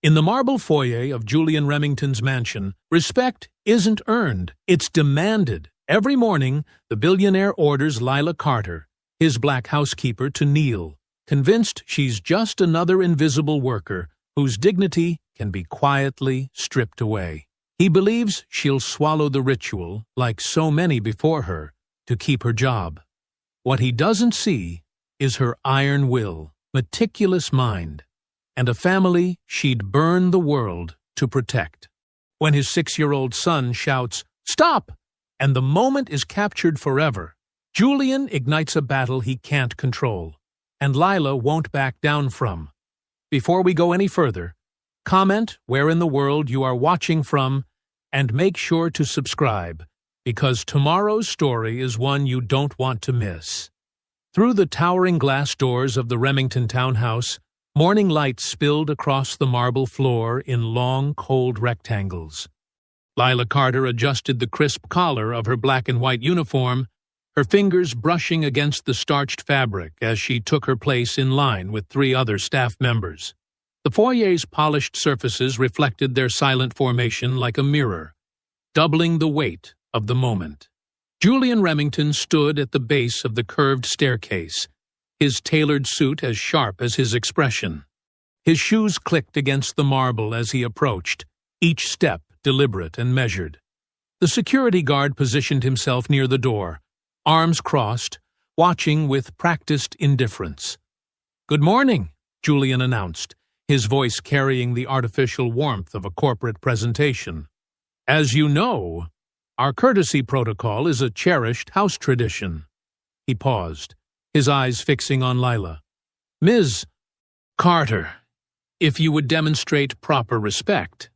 In the marble foyer of Julian Remington's mansion, respect isn't earned, it's demanded. Every morning, the billionaire orders Lila Carter, his black housekeeper, to kneel, convinced she's just another invisible worker whose dignity can be quietly stripped away. He believes she'll swallow the ritual, like so many before her, to keep her job. What he doesn't see is her iron will, meticulous mind, and a family she'd burn the world to protect. When his 6-year-old son shouts, "Stop!" and the moment is captured forever, Julian ignites a battle he can't control, and Lila won't back down from. Before we go any further, comment where in the world you are watching from, and make sure to subscribe, because tomorrow's story is one you don't want to miss. Through the towering glass doors of the Remington townhouse, morning light spilled across the marble floor in long, cold rectangles. Lila Carter adjusted the crisp collar of her black and white uniform, her fingers brushing against the starched fabric as she took her place in line with 3 other staff members. The foyer's polished surfaces reflected their silent formation like a mirror, doubling the weight of the moment. Julian Remington stood at the base of the curved staircase, his tailored suit as sharp as his expression. His shoes clicked against the marble as he approached, each step deliberate and measured. The security guard positioned himself near the door, arms crossed, watching with practiced indifference. "Good morning," Julian announced, his voice carrying the artificial warmth of a corporate presentation. "As you know, our courtesy protocol is a cherished house tradition." He paused, his eyes fixing on Lila. "Ms. Carter, if you would demonstrate proper respect."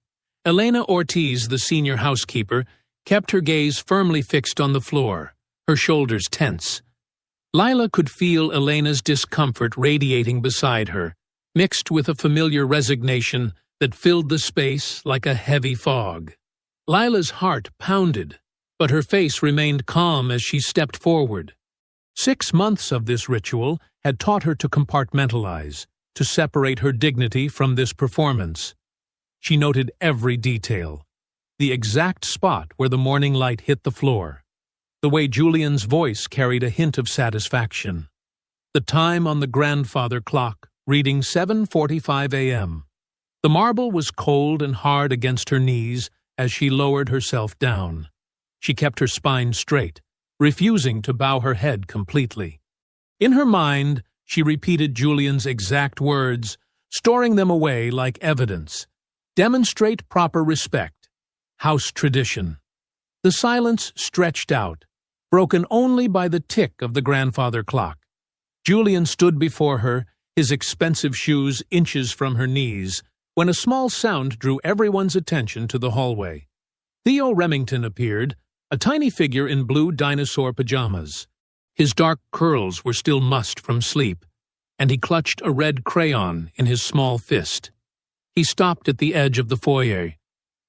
Elena Ortiz, the senior housekeeper, kept her gaze firmly fixed on the floor, her shoulders tense. Lila could feel Elena's discomfort radiating beside her, mixed with a familiar resignation that filled the space like a heavy fog. Lila's heart pounded, but her face remained calm as she stepped forward. 6 months of this ritual had taught her to compartmentalize, to separate her dignity from this performance. She noted every detail, the exact spot where the morning light hit the floor, the way Julian's voice carried a hint of satisfaction, the time on the grandfather clock reading 7:45 a.m. The marble was cold and hard against her knees as she lowered herself down. She kept her spine straight, refusing to bow her head completely. In her mind, she repeated Julian's exact words, storing them away like evidence. Demonstrate proper respect. House tradition. The silence stretched out, broken only by the tick of the grandfather clock. Julian stood before her, his expensive shoes inches from her knees, when a small sound drew everyone's attention to the hallway. Theo Remington appeared, a tiny figure in blue dinosaur pajamas. His dark curls were still mussed from sleep, and he clutched a red crayon in his small fist. He stopped at the edge of the foyer,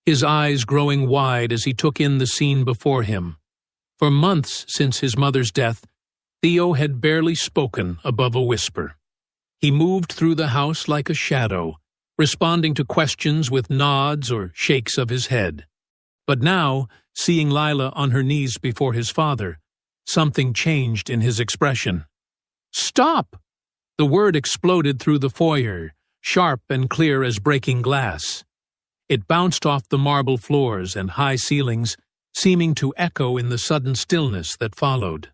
his eyes growing wide as he took in the scene before him. For months since his mother's death, Theo had barely spoken above a whisper. He moved through the house like a shadow, responding to questions with nods or shakes of his head. But now, seeing Lila on her knees before his father, something changed in his expression. "Stop!" The word exploded through the foyer, sharp and clear as breaking glass. It bounced off the marble floors and high ceilings, seeming to echo in the sudden stillness that followed.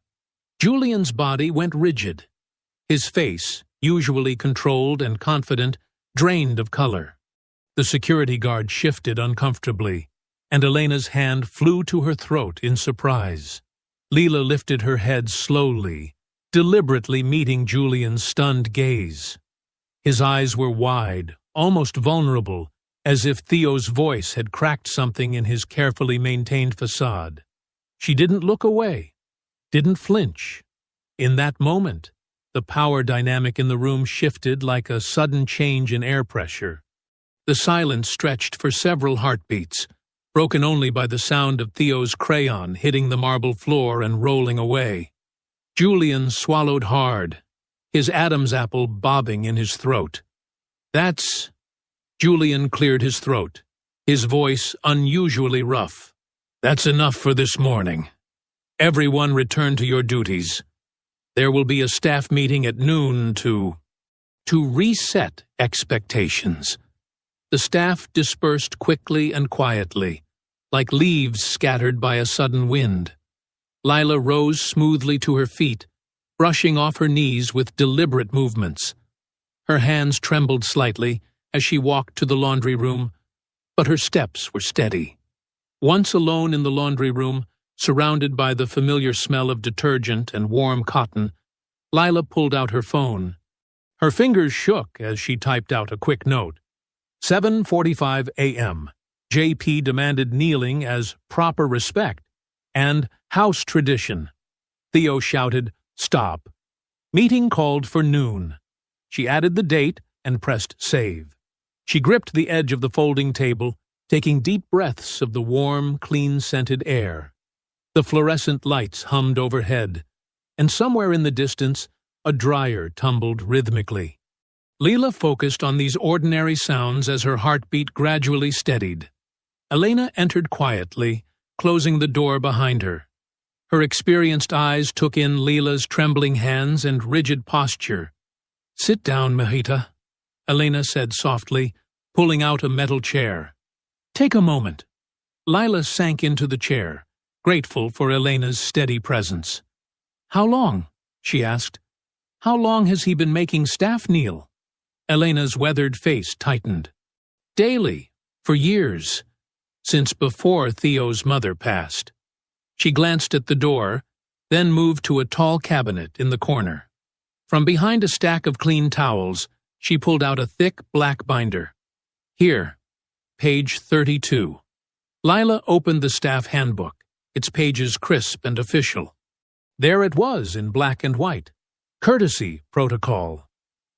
Julian's body went rigid. His face, usually controlled and confident, drained of color. The security guard shifted uncomfortably, and Elena's hand flew to her throat in surprise. Lila lifted her head slowly, deliberately meeting Julian's stunned gaze. His eyes were wide, almost vulnerable, as if Theo's voice had cracked something in his carefully maintained facade. She didn't look away, didn't flinch. In that moment, the power dynamic in the room shifted like a sudden change in air pressure. The silence stretched for several heartbeats, broken only by the sound of Theo's crayon hitting the marble floor and rolling away. Julian swallowed hard, his Adam's apple bobbing in his throat. "That's Julian cleared his throat, his voice unusually rough. "That's enough for this morning. Everyone return to your duties. There will be a staff meeting at noon to reset expectations." The staff dispersed quickly and quietly, like leaves scattered by a sudden wind. Lila rose smoothly to her feet, brushing off her knees with deliberate movements. Her hands trembled slightly as she walked to the laundry room, but her steps were steady. Once alone in the laundry room, surrounded by the familiar smell of detergent and warm cotton, Lila pulled out her phone. Her fingers shook as she typed out a quick note. 7:45 a.m. JP demanded kneeling as proper respect and house tradition. Theo shouted, "Stop." Meeting called for noon. She added the date and pressed save. She gripped the edge of the folding table, taking deep breaths of the warm, clean-scented air. The fluorescent lights hummed overhead, and somewhere in the distance, a dryer tumbled rhythmically. Lila focused on these ordinary sounds as her heartbeat gradually steadied. Elena entered quietly, closing the door behind her. Her experienced eyes took in Lila's trembling hands and rigid posture. "Sit down, Mahita," Elena said softly, pulling out a metal chair. "Take a moment." Lila sank into the chair, grateful for Elena's steady presence. "How long?" she asked. "How long has he been making staff kneel?" Elena's weathered face tightened. "Daily, for years, since before Theo's mother passed." She glanced at the door, then moved to a tall cabinet in the corner. From behind a stack of clean towels, she pulled out a thick black binder. "Here, page 32. Lila opened the staff handbook, its pages crisp and official. There it was in black and white. Courtesy Protocol.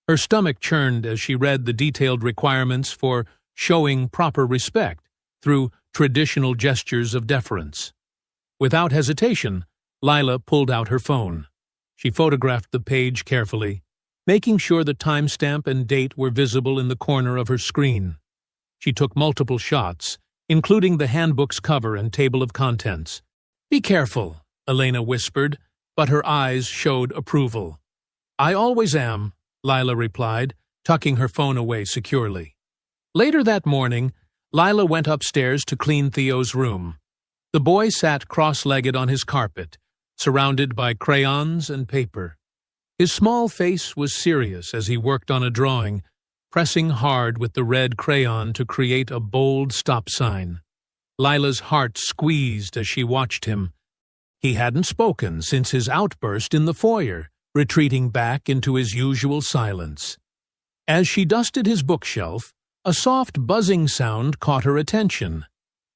Her stomach churned as she read the detailed requirements for showing proper respect through traditional gestures of deference. Without hesitation, Lila pulled out her phone. She photographed the page carefully, making sure the timestamp and date were visible in the corner of her screen. She took multiple shots, including the handbook's cover and table of contents. "Be careful," Elena whispered, but her eyes showed approval. "I always am," Lila replied, tucking her phone away securely. Later that morning, Lila went upstairs to clean Theo's room. The boy sat cross-legged on his carpet, surrounded by crayons and paper. His small face was serious as he worked on a drawing, pressing hard with the red crayon to create a bold stop sign. Lila's heart squeezed as she watched him. He hadn't spoken since his outburst in the foyer, retreating back into his usual silence. As she dusted his bookshelf, a soft buzzing sound caught her attention.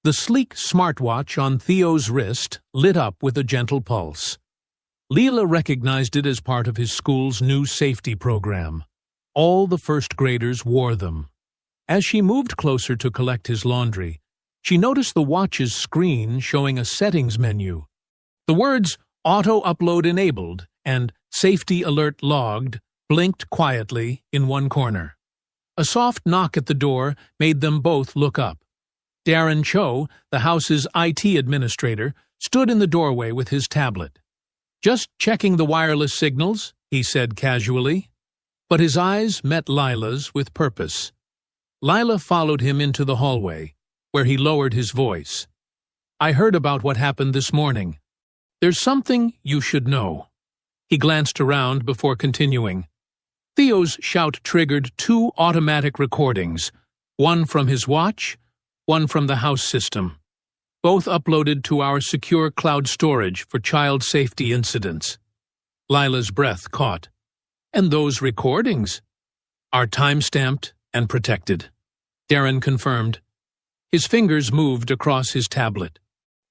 The sleek smartwatch on Theo's wrist lit up with a gentle pulse. Lila recognized it as part of his school's new safety program. All the first graders wore them. As she moved closer to collect his laundry, she noticed the watch's screen showing a settings menu. The words "Auto Upload Enabled" and "Safety Alert Logged" blinked quietly in one corner. A soft knock at the door made them both look up. Darren Cho, the house's IT administrator, stood in the doorway with his tablet. "Just checking the wireless signals," he said casually. But his eyes met Lila's with purpose. Lila followed him into the hallway, where he lowered his voice. "I heard about what happened this morning. There's something you should know." He glanced around before continuing. Theo's shout triggered 2 automatic recordings, one from his watch, one from the house system, both uploaded to our secure cloud storage for child safety incidents. Lila's breath caught. "And those recordings are time-stamped and protected," Darren confirmed. His fingers moved across his tablet.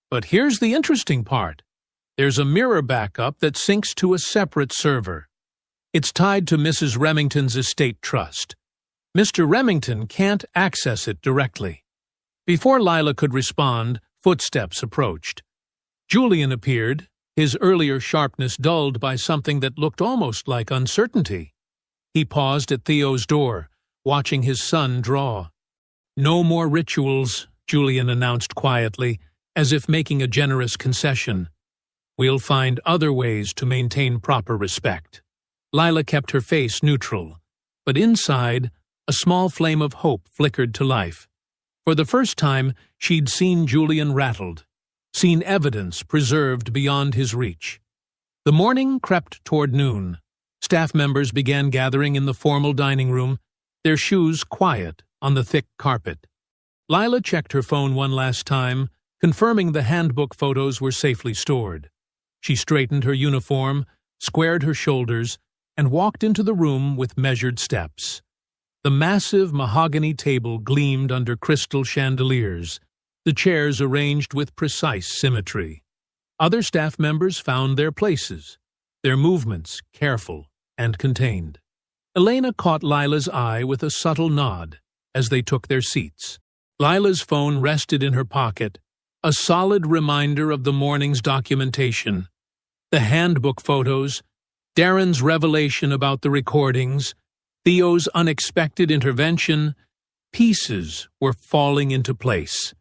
"But here's the interesting part. There's a mirror backup that syncs to a separate server. It's tied to Mrs. Remington's estate trust. Mr. Remington can't access it directly." Before Lila could respond, footsteps approached. Julian appeared, his earlier sharpness dulled by something that looked almost like uncertainty. He paused at Theo's door, watching his son draw. "No more rituals," Julian announced quietly, as if making a generous concession. "We'll find other ways to maintain proper respect." Lila kept her face neutral, but inside, a small flame of hope flickered to life. For the first time, she'd seen Julian rattled, seen evidence preserved beyond his reach. The morning crept toward noon. Staff members began gathering in the formal dining room, their shoes quiet on the thick carpet. Lila checked her phone one last time, confirming the handbook photos were safely stored. She straightened her uniform, squared her shoulders, and walked into the room with measured steps. The massive mahogany table gleamed under crystal chandeliers, the chairs arranged with precise symmetry. Other staff members found their places, their movements careful and contained. Elena caught Lila's eye with a subtle nod as they took their seats. Lila's phone rested in her pocket, a solid reminder of the morning's documentation. The handbook photos, Darren's revelation about the recordings, Theo's unexpected intervention, pieces were falling into place.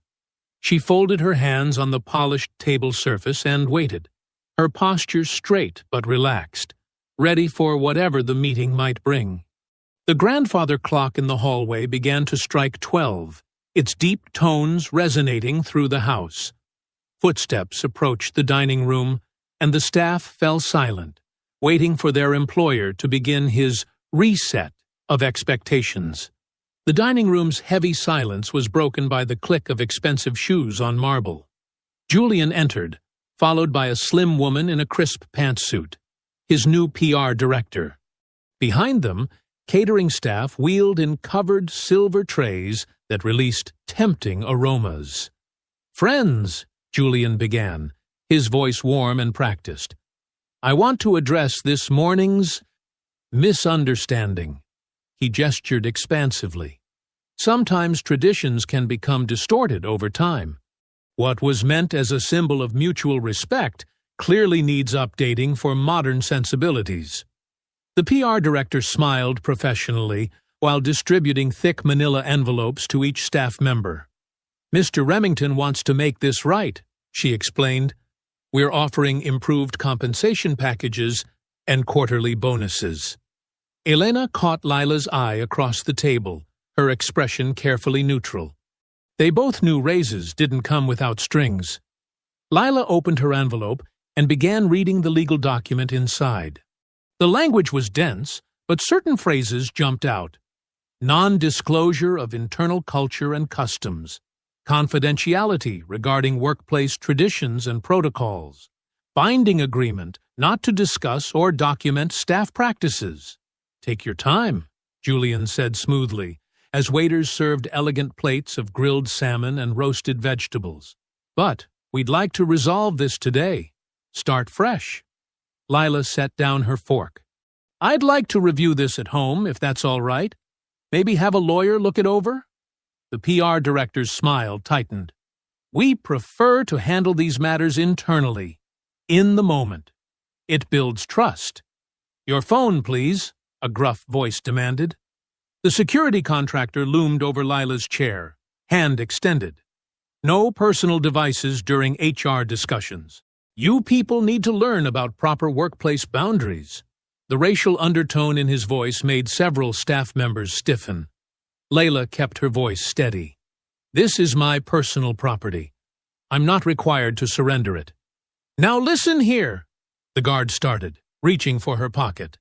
She folded her hands on the polished table surface and waited, her posture straight but relaxed, ready for whatever the meeting might bring. The grandfather clock in the hallway began to strike 12, its deep tones resonating through the house. Footsteps approached the dining room, and the staff fell silent, waiting for their employer to begin his reset of expectations. The dining room's heavy silence was broken by the click of expensive shoes on marble. Julian entered, followed by a slim woman in a crisp pantsuit, his new PR director. Behind them, catering staff wheeled in covered silver trays that released tempting aromas. "Friends," Julian began, his voice warm and practiced, "I want to address this morning's misunderstanding." He gestured expansively. Sometimes traditions can become distorted over time. What was meant as a symbol of mutual respect clearly needs updating for modern sensibilities. The PR director smiled professionally while distributing thick manila envelopes to each staff member. "Mr. Remington wants to make this right," she explained. "We're offering improved compensation packages and quarterly bonuses." Elena caught Lila's eye across the table, her expression carefully neutral. They both knew raises didn't come without strings. Lila opened her envelope and began reading the legal document inside. The language was dense, but certain phrases jumped out. Non-disclosure of internal culture and customs, confidentiality regarding workplace traditions and protocols, binding agreement not to discuss or document staff practices. "Take your time," Julian said smoothly, as waiters served elegant plates of grilled salmon and roasted vegetables. "But we'd like to resolve this today. Start fresh." Lila set down her fork. "I'd like to review this at home, if that's all right. Maybe have a lawyer look it over?" The PR director's smile tightened. "We prefer to handle these matters internally, in the moment. It builds trust." "Your phone, please," a gruff voice demanded. The security contractor loomed over Lila's chair, hand extended. "No personal devices during HR discussions. You people need to learn about proper workplace boundaries." The racial undertone in his voice made several staff members stiffen. Layla kept her voice steady. "This is my personal property. I'm not required to surrender it." "Now listen here," the guard started, reaching for her pocket.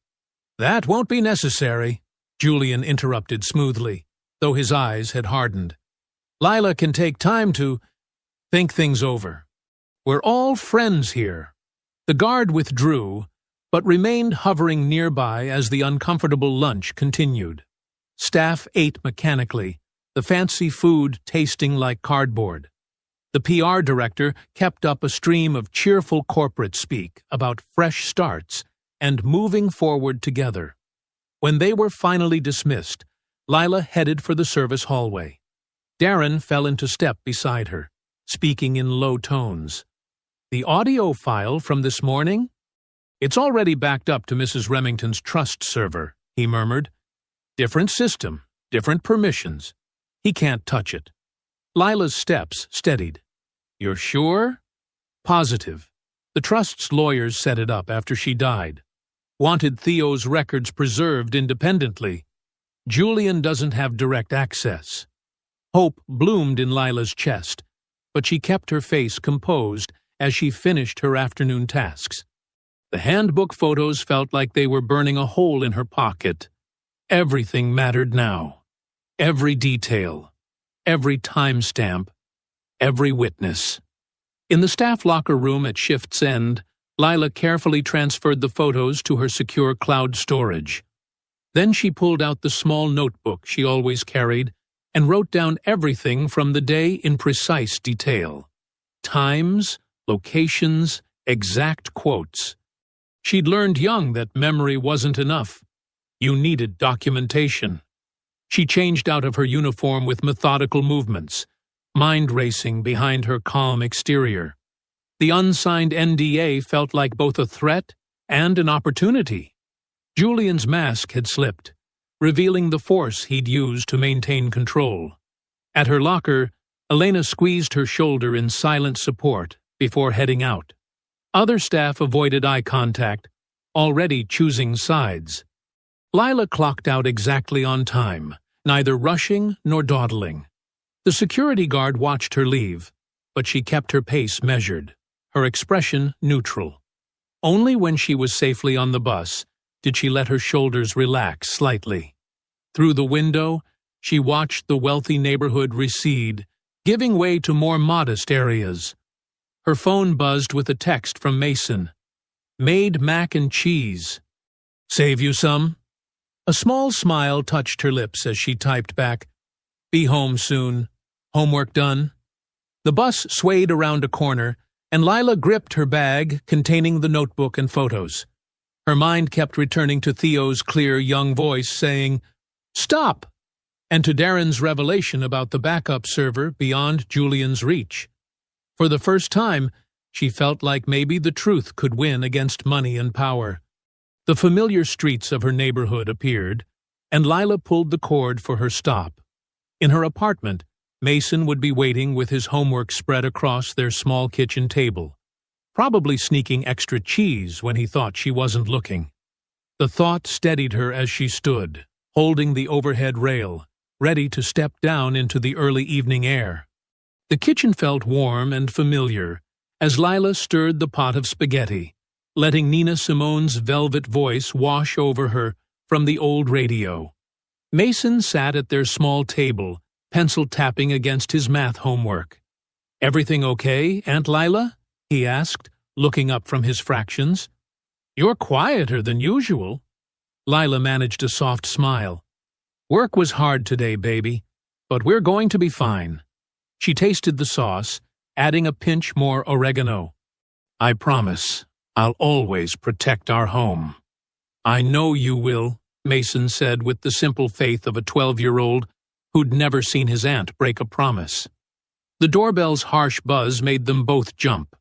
"That won't be necessary," Julian interrupted smoothly, though his eyes had hardened. "Lila can take time to think things over. We're all friends here." The guard withdrew, but remained hovering nearby as the uncomfortable lunch continued. Staff ate mechanically, the fancy food tasting like cardboard. The PR director kept up a stream of cheerful corporate speak about fresh starts and moving forward together. When they were finally dismissed, Lila headed for the service hallway. Darren fell into step beside her, speaking in low tones. "The audio file from this morning? It's already backed up to Mrs. Remington's trust server," he murmured. "Different system, different permissions. He can't touch it. Lila's steps steadied. You're sure? Positive. The trust's lawyers set it up after she died. Wanted Theo's records preserved independently. Julian doesn't have direct access. Hope bloomed in Lila's chest, but she kept her face composed as she finished her afternoon tasks. The handbook photos felt like they were burning a hole in her pocket. Everything mattered now. Every detail. Every timestamp. Every witness. In the staff locker room at shift's end, Lila carefully transferred the photos to her secure cloud storage. Then she pulled out the small notebook she always carried and wrote down everything from the day in precise detail. Times, locations, exact quotes. She'd learned young that memory wasn't enough. You needed documentation. She changed out of her uniform with methodical movements, mind racing behind her calm exterior. The unsigned NDA felt like both a threat and an opportunity. Julian's mask had slipped, revealing the force he'd used to maintain control. At her locker, Elena squeezed her shoulder in silent support before heading out. Other staff avoided eye contact, already choosing sides. Lila clocked out exactly on time, neither rushing nor dawdling. The security guard watched her leave, but she kept her pace measured, her expression neutral. Only when she was safely on the bus did she let her shoulders relax slightly. Through the window, she watched the wealthy neighborhood recede, giving way to more modest areas. Her phone buzzed with a text from Mason. Maid mac and cheese. Save you some? A small smile touched her lips as she typed back, Be home soon. Homework done? The bus swayed around a corner, and Lila gripped her bag containing the notebook and photos. Her mind kept returning to Theo's clear young voice saying, Stop! And to Darren's revelation about the backup server beyond Julian's reach. For the first time, she felt like maybe the truth could win against money and power. The familiar streets of her neighborhood appeared, and Lila pulled the cord for her stop. In her apartment, Mason would be waiting with his homework spread across their small kitchen table, probably sneaking extra cheese when he thought she wasn't looking. The thought steadied her as she stood, holding the overhead rail, ready to step down into the early evening air. The kitchen felt warm and familiar as Lila stirred the pot of spaghetti, letting Nina Simone's velvet voice wash over her from the old radio. Mason sat at their small table, pencil tapping against his math homework. Everything okay, Aunt Lila? He asked, looking up from his fractions. You're quieter than usual. Lila managed a soft smile. Work was hard today, baby, but we're going to be fine. She tasted the sauce, adding a pinch more oregano. I promise, I'll always protect our home. I know you will, Mason said with the simple faith of a 12-year-old who'd never seen his aunt break a promise. The doorbell's harsh buzz made them both jump.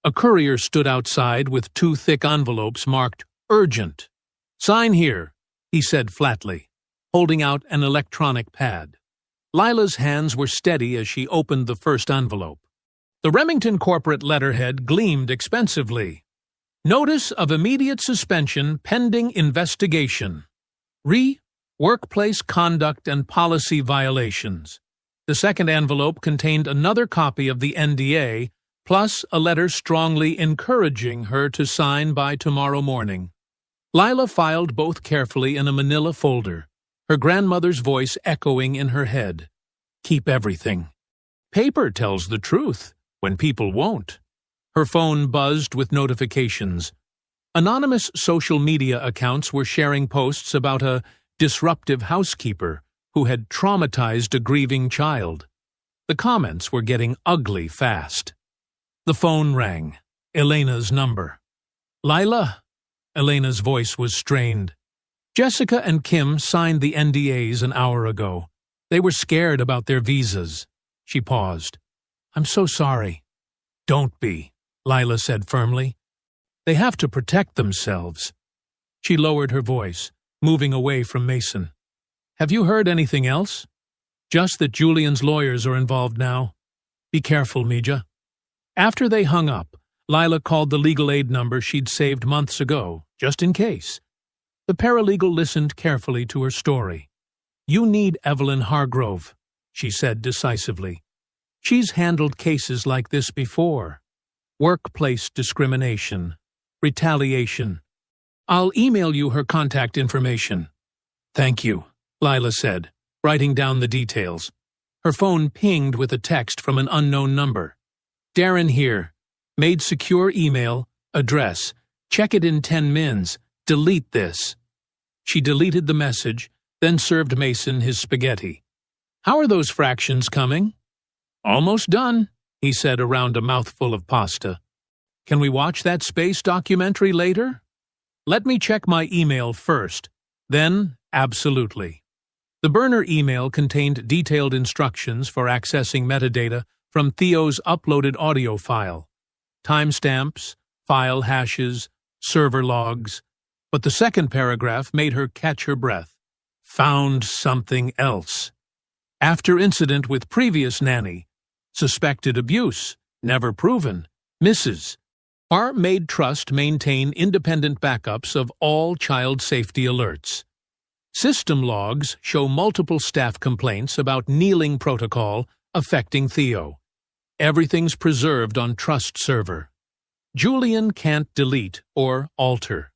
A courier stood outside with 2 thick envelopes marked Urgent. Sign here, he said flatly, holding out an electronic pad. Lila's hands were steady as she opened the first envelope. The Remington corporate letterhead gleamed expensively. Notice of immediate suspension pending investigation. Workplace conduct and policy violations. The second envelope contained another copy of the NDA, plus a letter strongly encouraging her to sign by tomorrow morning. Lila filed both carefully in a manila folder, her grandmother's voice echoing in her head. Keep everything. Paper tells the truth, when people won't. Her phone buzzed with notifications. Anonymous social media accounts were sharing posts about a disruptive housekeeper who had traumatized a grieving child. The comments were getting ugly fast. The phone rang. Elena's number. Lila? Elena's voice was strained. Jessica and Kim signed the NDAs an hour ago. They were scared about their visas. She paused. I'm so sorry. Don't be, Lila said firmly. They have to protect themselves. She lowered her voice, moving away from Mason. Have you heard anything else? Just that Julian's lawyers are involved now. Be careful, Mija. After they hung up, Lila called the legal aid number she'd saved months ago, just in case. The paralegal listened carefully to her story. You need Evelyn Hargrove, she said decisively. She's handled cases like this before. Workplace discrimination. Retaliation. I'll email you her contact information. Thank you, Lila said, writing down the details. Her phone pinged with a text from an unknown number. Darren here. Maid secure email, address. Check it in 10 mins. Delete this. She deleted the message, then served Mason his spaghetti. How are those fractions coming? Almost done, he said around a mouthful of pasta. Can we watch that space documentary later? Let me check my email first. Then, absolutely. The burner email contained detailed instructions for accessing metadata from Theo's uploaded audio file. Timestamps, file hashes, server logs. But the second paragraph made her catch her breath. Found something else. After incident with previous nanny. Suspected abuse. Never proven. Misses. Our Maid Trust maintain independent backups of all child safety alerts. System logs show multiple staff complaints about kneeling protocol affecting Theo. Everything's preserved on Trust server. Julian can't delete or alter.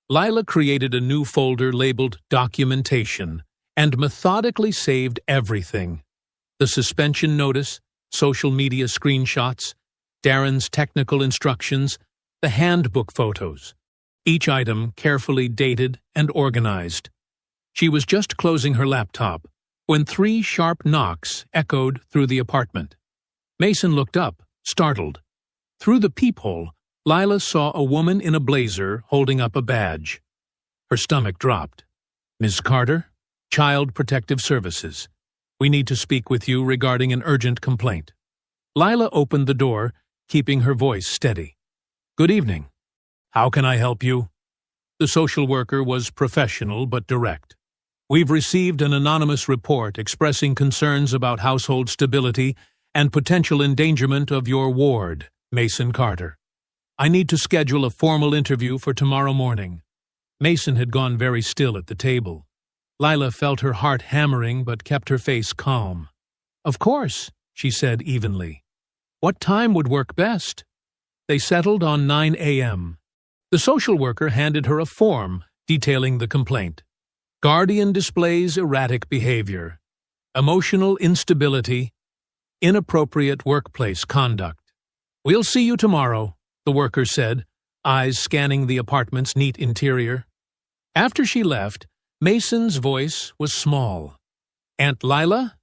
Lila created a new folder labeled Documentation and methodically saved everything. The suspension notice, social media screenshots, Darren's technical instructions, the handbook photos. Each item carefully dated and organized. She was just closing her laptop when 3 sharp knocks echoed through the apartment. Mason looked up, startled. Through the peephole, Lila saw a woman in a blazer holding up a badge. Her stomach dropped. Ms. Carter, Child Protective Services. We need to speak with you regarding an urgent complaint. Lila opened the door, keeping her voice steady. Good evening. How can I help you? The social worker was professional but direct. We've received an anonymous report expressing concerns about household stability and potential endangerment of your ward, Mason Carter. I need to schedule a formal interview for tomorrow morning. Mason had gone very still at the table. Lila felt her heart hammering but kept her face calm. Of course, she said evenly. What time would work best? They settled on 9 a.m. The social worker handed her a form detailing the complaint. Guardian displays erratic behavior, emotional instability, inappropriate workplace conduct. We'll see you tomorrow, the worker said, eyes scanning the apartment's neat interior. After she left, Mason's voice was small. Aunt Lila?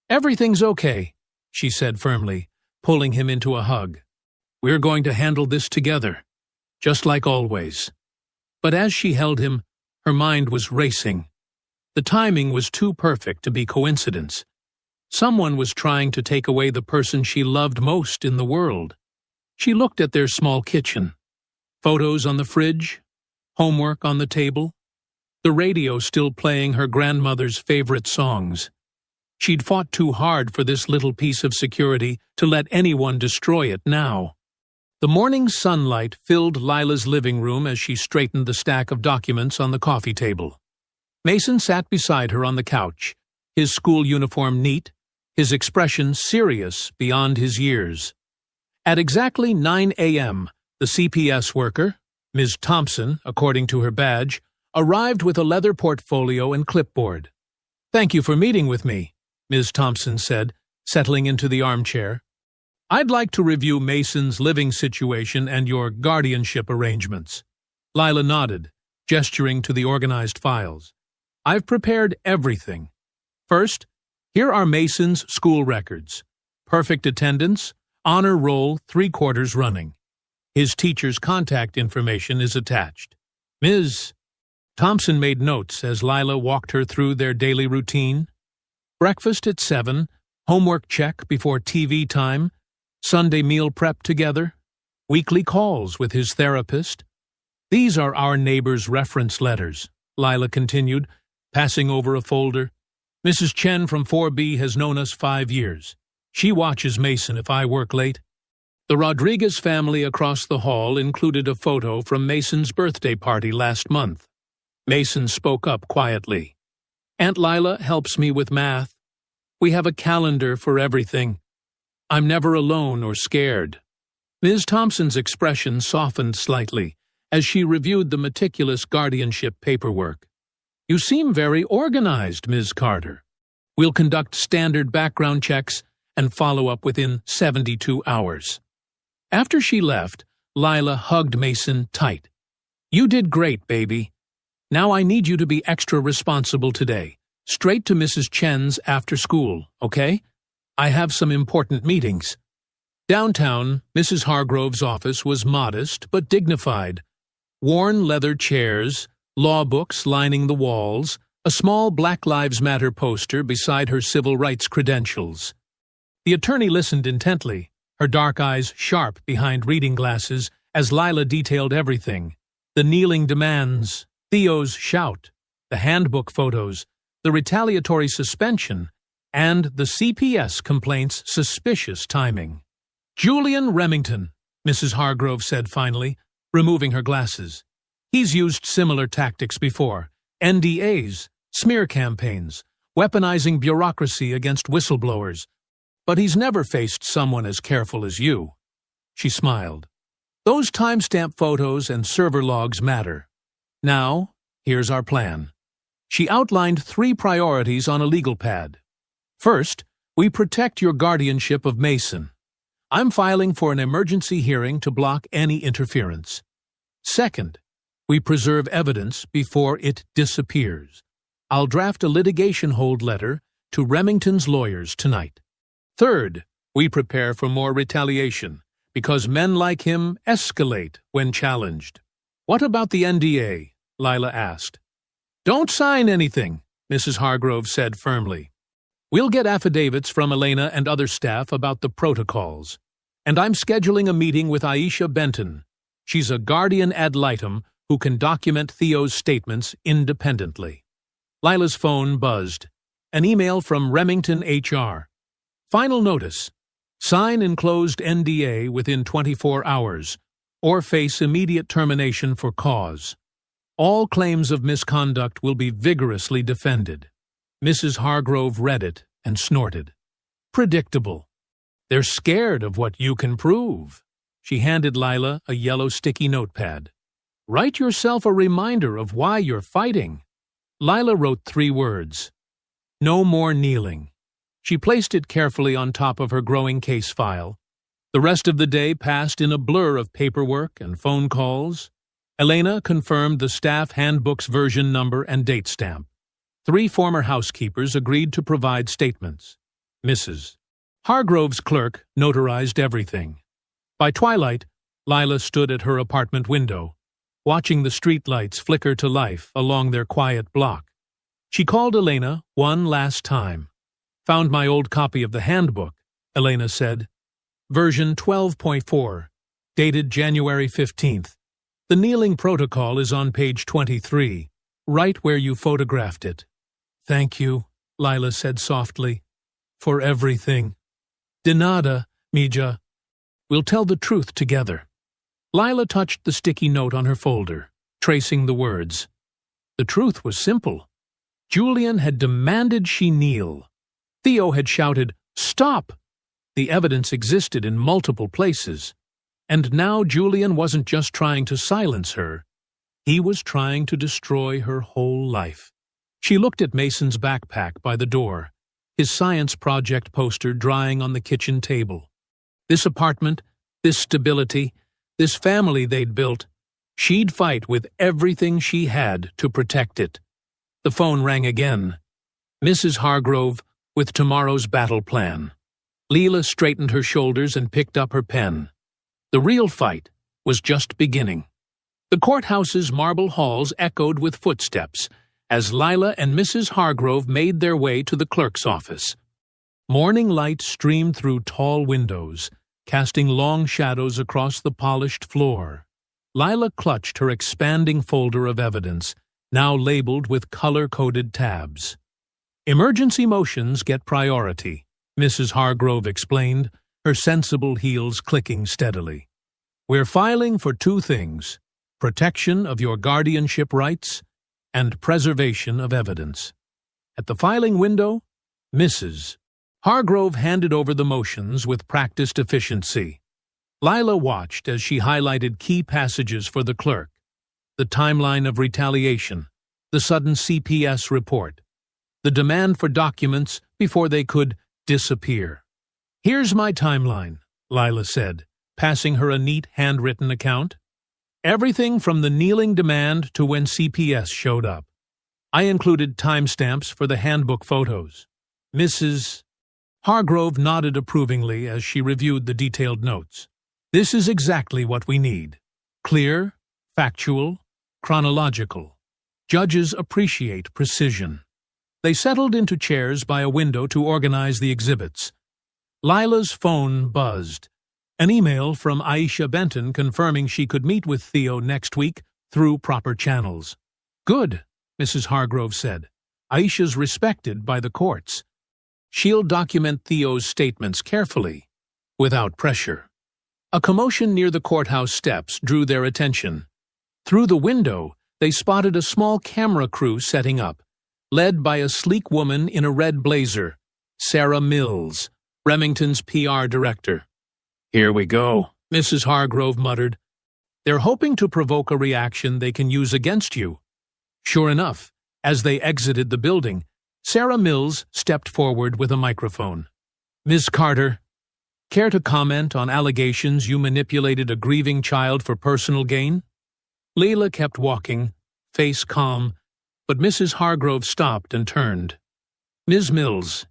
Everything's okay, she said firmly, pulling him into a hug. We're going to handle this together, just like always. But as she held him, her mind was racing. The timing was too perfect to be coincidence. Someone was trying to take away the person she loved most in the world. She looked at their small kitchen. Photos on the fridge, homework on the table, the radio still playing her grandmother's favorite songs. She'd fought too hard for this little piece of security to let anyone destroy it now. The morning sunlight filled Lila's living room as she straightened the stack of documents on the coffee table. Mason sat beside her on the couch, his school uniform neat, his expression serious beyond his years. At exactly 9 a.m., the CPS worker, Ms. Thompson, according to her badge, arrived with a leather portfolio and clipboard. Thank you for meeting with me, Ms. Thompson said, settling into the armchair. I'd like to review Mason's living situation and your guardianship arrangements. Lila nodded, gesturing to the organized files. I've prepared everything. First, here are Mason's school records. Perfect attendance, honor roll 3 quarters running. His teacher's contact information is attached. Ms. Thompson made notes as Lila walked her through their daily routine. Breakfast at 7, homework check before TV time, Sunday meal prep together, weekly calls with his therapist. These are our neighbor's reference letters, Lila continued, passing over a folder. Mrs. Chen from 4B has known us 5 years. She watches Mason if I work late. The Rodriguez family across the hall included a photo from Mason's birthday party last month. Mason spoke up quietly. Aunt Lila helps me with math. We have a calendar for everything. I'm never alone or scared. Ms. Thompson's expression softened slightly as she reviewed the meticulous guardianship paperwork. You seem very organized, Ms. Carter. We'll conduct standard background checks and follow up within 72 hours. After she left, Lila hugged Mason tight. You did great, baby. Now I need you to be extra responsible today. Straight to Mrs. Chen's after school, okay? I have some important meetings. Downtown, Mrs. Hargrove's office was modest but dignified. Worn leather chairs, law books lining the walls, a small Black Lives Matter poster beside her civil rights credentials. The attorney listened intently, her dark eyes sharp behind reading glasses, as Lila detailed everything. The kneeling demands, Theo's shout, the handbook photos, the retaliatory suspension, and the CPS complaint's suspicious timing. Julian Remington, Mrs. Hargrove said finally, removing her glasses. He's used similar tactics before. NDAs, smear campaigns, weaponizing bureaucracy against whistleblowers. But he's never faced someone as careful as you. She smiled. Those timestamp photos and server logs matter. Now, here's our plan. She outlined 3 priorities on a legal pad. First, we protect your guardianship of Mason. I'm filing for an emergency hearing to block any interference. Second, we preserve evidence before it disappears. I'll draft a litigation hold letter to Remington's lawyers tonight. Third, we prepare for more retaliation, because men like him escalate when challenged. What about the NDA? Lila asked. Don't sign anything, Mrs. Hargrove said firmly. We'll get affidavits from Elena and other staff about the protocols. And I'm scheduling a meeting with Aisha Benton. She's a guardian ad litem who can document Theo's statements independently. Lila's phone buzzed. An email from Remington HR. Final notice. Sign enclosed NDA within 24 hours, or face immediate termination for cause. All claims of misconduct will be vigorously defended. Mrs. Hargrove read it and snorted. Predictable. They're scared of what you can prove. She handed Lila a yellow sticky notepad. Write yourself a reminder of why you're fighting. Lila wrote 3 words. No more kneeling. She placed it carefully on top of her growing case file. The rest of the day passed in a blur of paperwork and phone calls. Elena confirmed the staff handbook's version number and date stamp. 3 former housekeepers agreed to provide statements. Mrs. Hargrove's clerk notarized everything. By twilight, Lila stood at her apartment window, watching the streetlights flicker to life along their quiet block. She called Elena one last time. Found my old copy of the handbook, Elena said. Version 12.4, dated January 15th. The kneeling protocol is on page 23, right where you photographed it. Thank you, Lila said softly, for everything. De nada, Mija. We'll tell the truth together. Lila touched the sticky note on her folder, tracing the words. The truth was simple. Julian had demanded she kneel. Theo had shouted, "Stop!" The evidence existed in multiple places. And now Julian wasn't just trying to silence her. He was trying to destroy her whole life. She looked at Mason's backpack by the door, his science project poster drying on the kitchen table. This apartment, this stability, this family they'd built, she'd fight with everything she had to protect it. The phone rang again. Mrs. Hargrove, with tomorrow's battle plan. Leela straightened her shoulders and picked up her pen. The real fight was just beginning. The courthouse's marble halls echoed with footsteps as Lila and Mrs. Hargrove made their way to the clerk's office. Morning light streamed through tall windows, casting long shadows across the polished floor. Lila clutched her expanding folder of evidence, now labeled with color-coded tabs. Emergency motions get priority, Mrs. Hargrove explained, her sensible heels clicking steadily. We're filing for two things: protection of your guardianship rights and preservation of evidence. At the filing window, Mrs. Hargrove handed over the motions with practiced efficiency. Lila watched as she highlighted key passages for the clerk: the timeline of retaliation, the sudden CPS report, the demand for documents before they could disappear. Here's my timeline, Lila said, passing her a neat handwritten account. Everything from the kneeling demand to when CPS showed up. I included timestamps for the handbook photos. Mrs. Hargrove nodded approvingly as she reviewed the detailed notes. This is exactly what we need. Clear, factual, chronological. Judges appreciate precision. They settled into chairs by a window to organize the exhibits. Lila's phone buzzed. An email from Aisha Benton confirming she could meet with Theo next week through proper channels. Good, Mrs. Hargrove said. Aisha's respected by the courts. She'll document Theo's statements carefully, without pressure. A commotion near the courthouse steps drew their attention. Through the window, they spotted a small camera crew setting up, led by a sleek woman in a red blazer, Sarah Mills, Remington's PR director. Here we go, Mrs. Hargrove muttered. They're hoping to provoke a reaction they can use against you. Sure enough, as they exited the building, Sarah Mills stepped forward with a microphone. Ms. Carter, care to comment on allegations you manipulated a grieving child for personal gain? Leila kept walking, face calm, but Mrs. Hargrove stopped and turned. Ms. Mills,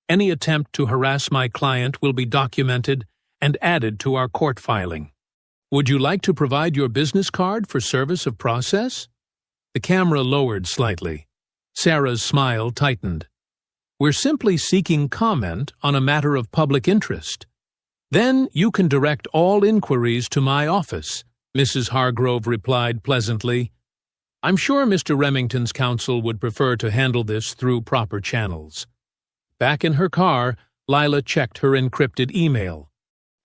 any attempt to harass my client will be documented and added to our court filing. Would you like to provide your business card for service of process? The camera lowered slightly. Sarah's smile tightened. We're simply seeking comment on a matter of public interest. Then you can direct all inquiries to my office, Mrs. Hargrove replied pleasantly. I'm sure Mr. Remington's counsel would prefer to handle this through proper channels. Back in her car, Lila checked her encrypted email.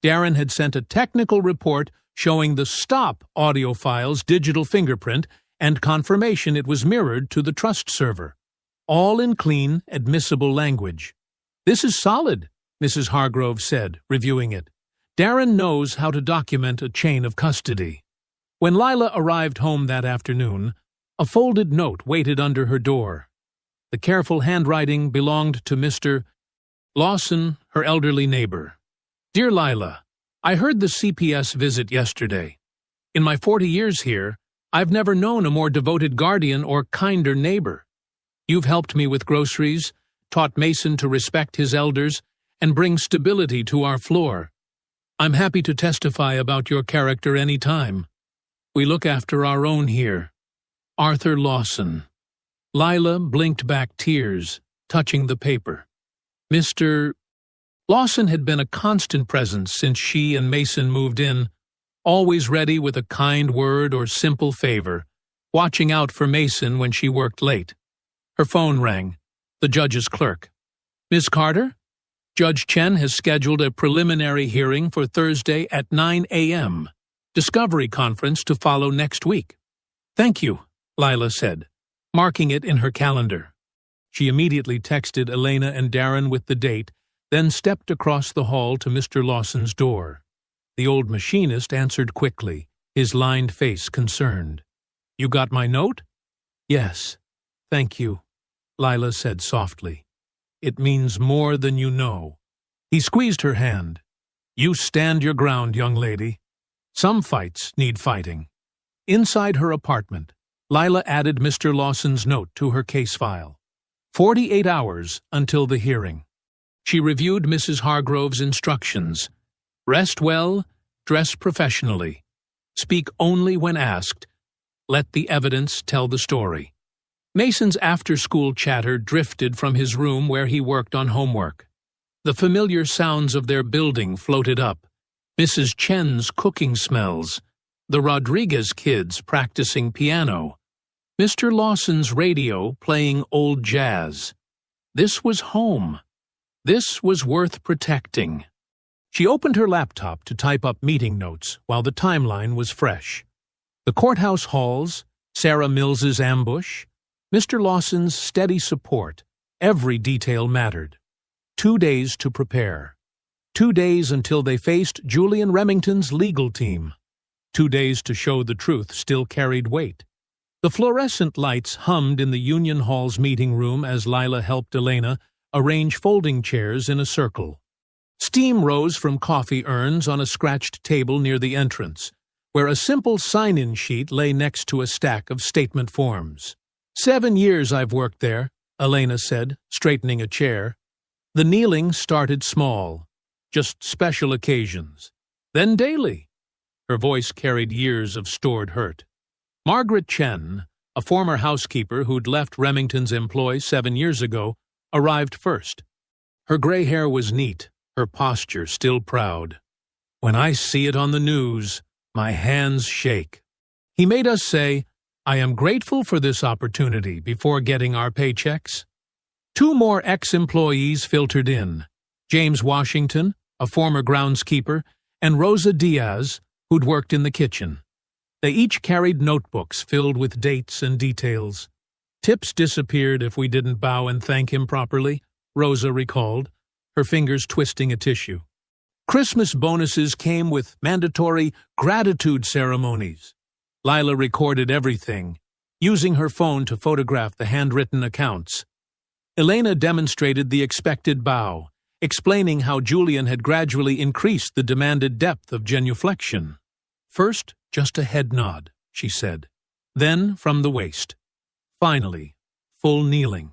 Darren had sent a technical report showing the stop audio file's digital fingerprint and confirmation it was mirrored to the trust server, all in clean, admissible language. This is solid, Mrs. Hargrove said, reviewing it. Darren knows how to document a chain of custody. When Lila arrived home that afternoon, a folded note waited under her door. The careful handwriting belonged to Mr. Lawson, her elderly neighbor. Dear Lila, I heard the CPS visit yesterday. In my 40 years here, I've never known a more devoted guardian or kinder neighbor. You've helped me with groceries, taught Mason to respect his elders, and bring stability to our floor. I'm happy to testify about your character any time. We look after our own here. Arthur Lawson. Lila blinked back tears, touching the paper. Mr. Lawson had been a constant presence since she and Mason moved in, always ready with a kind word or simple favor, watching out for Mason when she worked late. Her phone rang. The judge's clerk. Ms. Carter? Judge Chen has scheduled a preliminary hearing for Thursday at 9 a.m. Discovery conference to follow next week. Thank you, Lila said, marking it in her calendar. She immediately texted Elena and Darren with the date, then stepped across the hall to Mr. Lawson's door. The old machinist answered quickly, his lined face concerned. You got my note? Yes, thank you, Lila said softly. It means more than you know. He squeezed her hand. You stand your ground, young lady. Some fights need fighting. Inside her apartment, Lila added Mr. Lawson's note to her case file. 48 hours until the hearing. She reviewed Mrs. Hargrove's instructions. Rest well, dress professionally. Speak only when asked. Let the evidence tell the story. Mason's after-school chatter drifted from his room where he worked on homework. The familiar sounds of their building floated up. Mrs. Chen's cooking smells. The Rodriguez kids practicing piano. Mr. Lawson's radio playing old jazz. This was home. This was worth protecting. She opened her laptop to type up meeting notes while the timeline was fresh. The courthouse halls, Sarah Mills's ambush, Mr. Lawson's steady support, every detail mattered. 2 days to prepare. 2 days until they faced Julian Remington's legal team. 2 days to show the truth still carried weight. The fluorescent lights hummed in the Union Hall's meeting room as Lila helped Elena arrange folding chairs in a circle. Steam rose from coffee urns on a scratched table near the entrance, where a simple sign-in sheet lay next to a stack of statement forms. 7 years I've worked there, Elena said, straightening a chair. The kneeling started small, just special occasions, then daily. Her voice carried years of stored hurt. Margaret Chen, a former housekeeper who'd left Remington's employ 7 years ago, arrived first. Her gray hair was neat, her posture still proud. When I see it on the news, my hands shake. He made us say, I am grateful for this opportunity before getting our paychecks. 2 more ex-employees filtered in, James Washington, a former groundskeeper, and Rosa Diaz, who'd worked in the kitchen. They each carried notebooks filled with dates and details. Tips disappeared if we didn't bow and thank him properly, Rosa recalled, her fingers twisting a tissue. Christmas bonuses came with mandatory gratitude ceremonies. Lila recorded everything, using her phone to photograph the handwritten accounts. Elena demonstrated the expected bow, explaining how Julian had gradually increased the demanded depth of genuflection. First, just a head nod, she said. Then from the waist. Finally, full kneeling.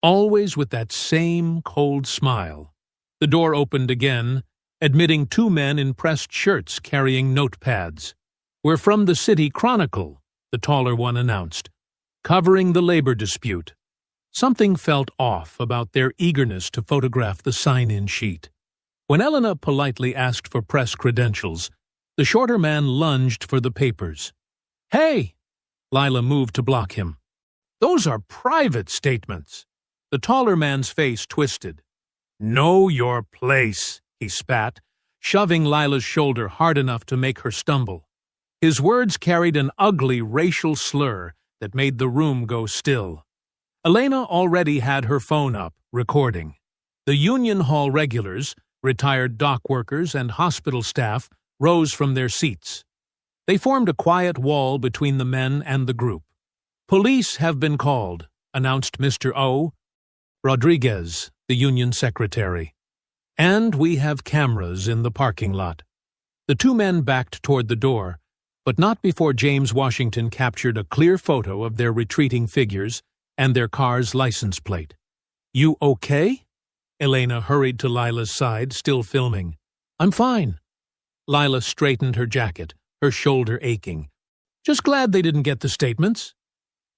Always with that same cold smile. The door opened again, admitting 2 men in pressed shirts carrying notepads. We're from the City Chronicle, the taller one announced, covering the labor dispute. Something felt off about their eagerness to photograph the sign-in sheet. When Elena politely asked for press credentials, the shorter man lunged for the papers. Hey! Lila moved to block him. Those are private statements. The taller man's face twisted. Know your place, he spat, shoving Lila's shoulder hard enough to make her stumble. His words carried an ugly racial slur that made the room go still. Elena already had her phone up, recording. The Union Hall regulars, retired dock workers, and hospital staff rose from their seats. They formed a quiet wall between the men and the group. Police have been called, announced Mr. O. Rodriguez, the union secretary. And we have cameras in the parking lot. The 2 men backed toward the door, but not before James Washington captured a clear photo of their retreating figures and their car's license plate. You okay? Elena hurried to Lila's side, still filming. I'm fine. Lila straightened her jacket, her shoulder aching. Just glad they didn't get the statements.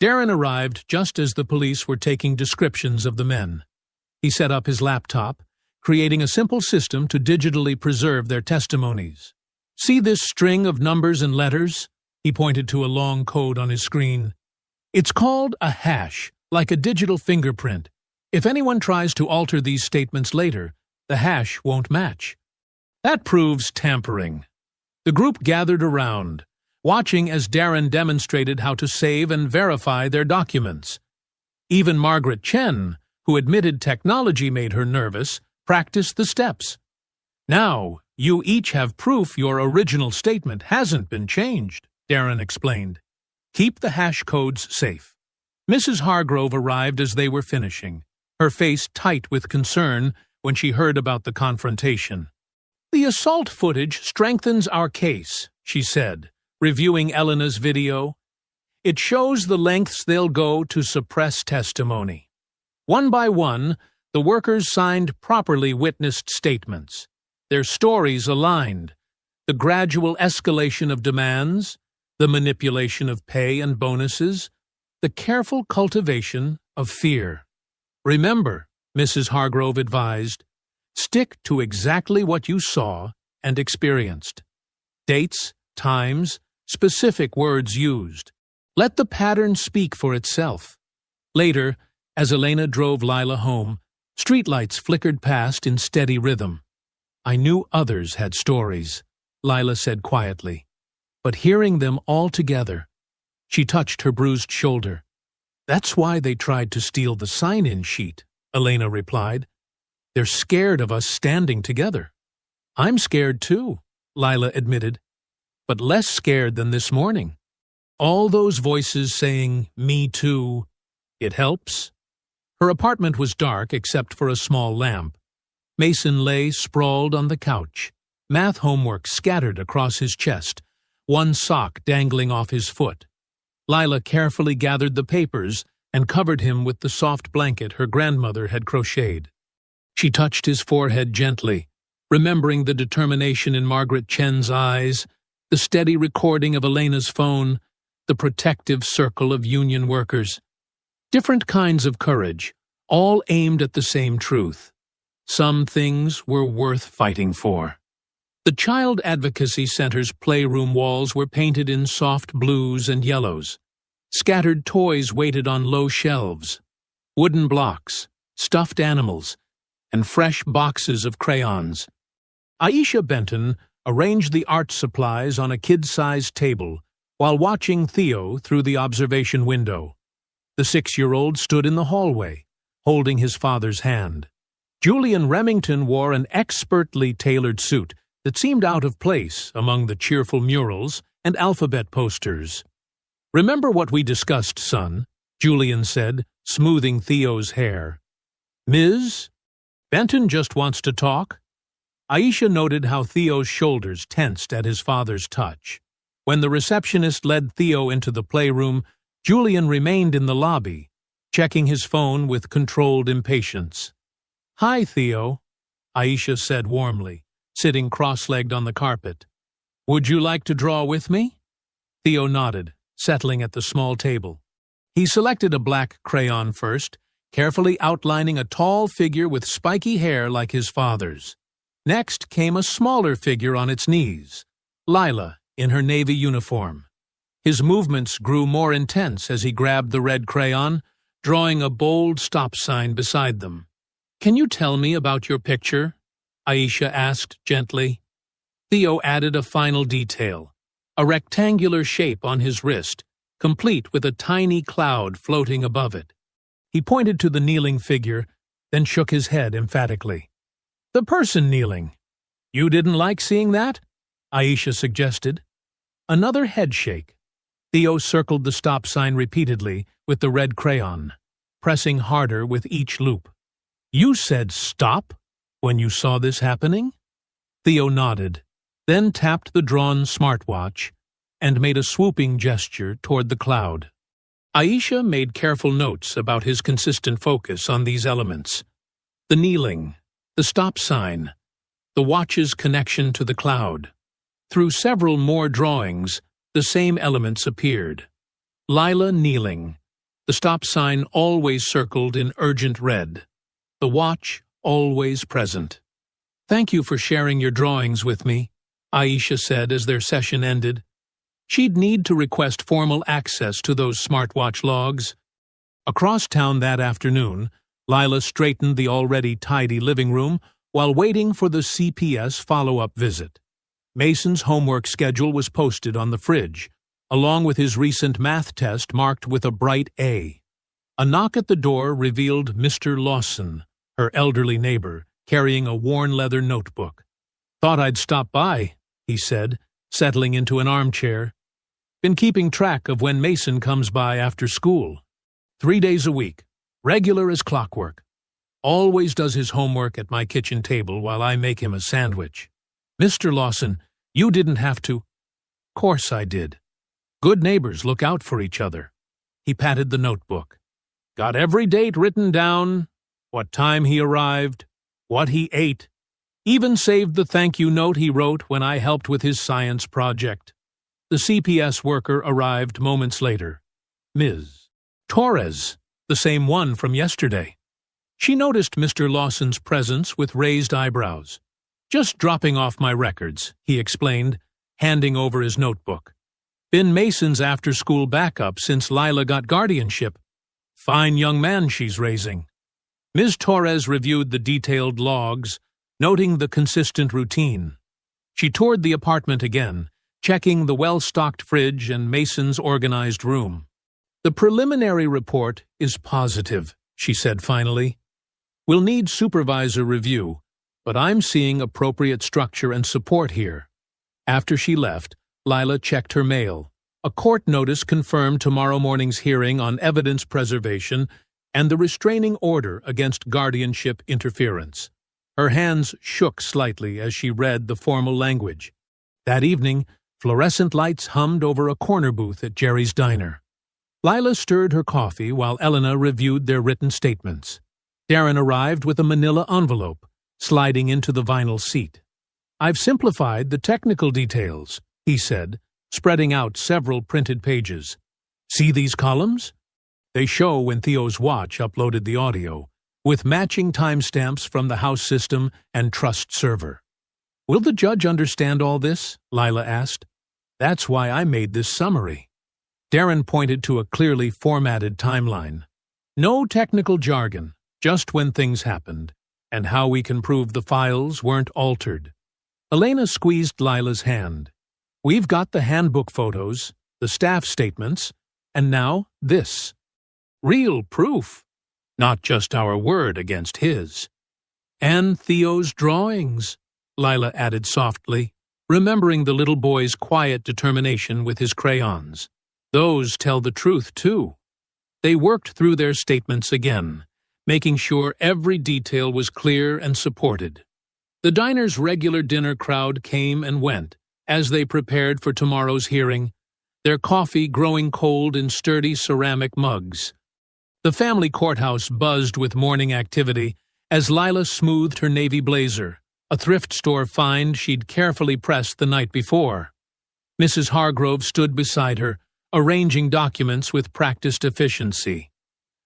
Darren arrived just as the police were taking descriptions of the men. He set up his laptop, creating a simple system to digitally preserve their testimonies. See this string of numbers and letters? He pointed to a long code on his screen. It's called a hash, like a digital fingerprint. If anyone tries to alter these statements later, the hash won't match. That proves tampering. The group gathered around, watching as Darren demonstrated how to save and verify their documents. Even Margaret Chen, who admitted technology made her nervous, practiced the steps. Now, you each have proof your original statement hasn't been changed, Darren explained. Keep the hash codes safe. Mrs. Hargrove arrived as they were finishing, her face tight with concern when she heard about the confrontation. The assault footage strengthens our case, she said, reviewing Elena's video. It shows the lengths they'll go to suppress testimony. One by one, the workers signed properly witnessed statements, their stories aligned, the gradual escalation of demands, the manipulation of pay and bonuses, the careful cultivation of fear. Remember, Mrs. Hargrove advised, stick to exactly what you saw and experienced. Dates, times, specific words used. Let the pattern speak for itself. Later, As Elena drove Lila home, streetlights flickered past in steady rhythm. I knew others had stories, Lila said quietly. But hearing them all together, she touched her bruised shoulder. That's why they tried to steal the sign-in sheet, Elena replied. They're scared of us standing together. I'm scared too, Lila admitted, but less scared than this morning. All those voices saying, me too, it helps. Her apartment was dark except for a small lamp. Mason lay sprawled on the couch, math homework scattered across his chest, one sock dangling off his foot. Lila carefully gathered the papers and covered him with the soft blanket her grandmother had crocheted. She touched his forehead gently, remembering the determination in Margaret Chen's eyes, the steady recording of Elena's phone, the protective circle of union workers. Different kinds of courage, all aimed at the same truth. Some things were worth fighting for. The Child Advocacy Center's playroom walls were painted in soft blues and yellows. Scattered toys waited on low shelves. Wooden blocks, stuffed animals, and fresh boxes of crayons. Aisha Benton arranged the art supplies on a kid-sized table while watching Theo through the observation window. The 6-year-old stood in the hallway, holding his father's hand. Julian Remington wore an expertly tailored suit that seemed out of place among the cheerful murals and alphabet posters. Remember what we discussed, son, Julian said, smoothing Theo's hair. Ms. Benton just wants to talk. Aisha noted how Theo's shoulders tensed at his father's touch. When the receptionist led Theo into the playroom, Julian remained in the lobby, checking his phone with controlled impatience. Hi, Theo, Aisha said warmly, sitting cross-legged on the carpet. Would you like to draw with me? Theo nodded, settling at the small table. He selected a black crayon first, carefully outlining a tall figure with spiky hair like his father's. Next came a smaller figure on its knees, Lila, in her navy uniform. His movements grew more intense as he grabbed the red crayon, drawing a bold stop sign beside them. Can you tell me about your picture? Aisha asked gently. Theo added a final detail, a rectangular shape on his wrist, complete with a tiny cloud floating above it. He pointed to the kneeling figure, then shook his head emphatically. The person kneeling. You didn't like seeing that? Aisha suggested. Another head shake. Theo circled the stop sign repeatedly with the red crayon, pressing harder with each loop. You said stop when you saw this happening? Theo nodded, then tapped the drawn smartwatch and made a swooping gesture toward the cloud. Aisha made careful notes about his consistent focus on these elements. The kneeling, the stop sign, the watch's connection to the cloud. Through several more drawings, the same elements appeared. Lila kneeling, the stop sign always circled in urgent red, the watch always present. Thank you for sharing your drawings with me, Aisha said as their session ended. She'd need to request formal access to those smartwatch logs. Across town that afternoon, Lila straightened the already tidy living room while waiting for the CPS follow-up visit. Mason's homework schedule was posted on the fridge, along with his recent math test marked with a bright A. A knock at the door revealed Mr. Lawson, her elderly neighbor, carrying a worn leather notebook. Thought I'd stop by, he said, settling into an armchair. Been keeping track of when Mason comes by after school. 3 days a week, regular as clockwork. Always does his homework at my kitchen table while I make him a sandwich. Mr. Lawson, you didn't have to. Course I did. Good neighbors look out for each other. He patted the notebook. Got every date written down, what time he arrived, what he ate. Even saved the thank you note he wrote when I helped with his science project. The CPS worker arrived moments later. Ms. Torres, the same one from yesterday. She noticed Mr. Lawson's presence with raised eyebrows. Just dropping off my records, he explained, handing over his notebook. Been Mason's after-school backup since Lila got guardianship. Fine young man she's raising. Ms. Torres reviewed the detailed logs, noting the consistent routine. She toured the apartment again, checking the well-stocked fridge and Mason's organized room. The preliminary report is positive, she said finally. We'll need supervisor review, but I'm seeing appropriate structure and support here. After she left, Lila checked her mail. A court notice confirmed tomorrow morning's hearing on evidence preservation and the restraining order against guardianship interference. Her hands shook slightly as she read the formal language. That evening, fluorescent lights hummed over a corner booth at Jerry's Diner. Lila stirred her coffee while Elena reviewed their written statements. Darren arrived with a manila envelope, sliding into the vinyl seat. I've simplified the technical details, he said, spreading out several printed pages. See these columns? They show when Theo's watch uploaded the audio, with matching timestamps from the house system and trust server. Will the judge understand all this? Lila asked. That's why I made this summary. Darren pointed to a clearly formatted timeline. No technical jargon, just when things happened, and how we can prove the files weren't altered. Elena squeezed Lila's hand. We've got the handbook photos, the staff statements, and now this. Real proof, not just our word against his. And Theo's drawings, Lila added softly, remembering the little boy's quiet determination with his crayons. Those tell the truth, too. They worked through their statements again, making sure every detail was clear and supported. The diner's regular dinner crowd came and went as they prepared for tomorrow's hearing, their coffee growing cold in sturdy ceramic mugs. The family courthouse buzzed with morning activity as Lila smoothed her navy blazer, a thrift store find she'd carefully pressed the night before. Mrs. Hargrove stood beside her, arranging documents with practiced efficiency.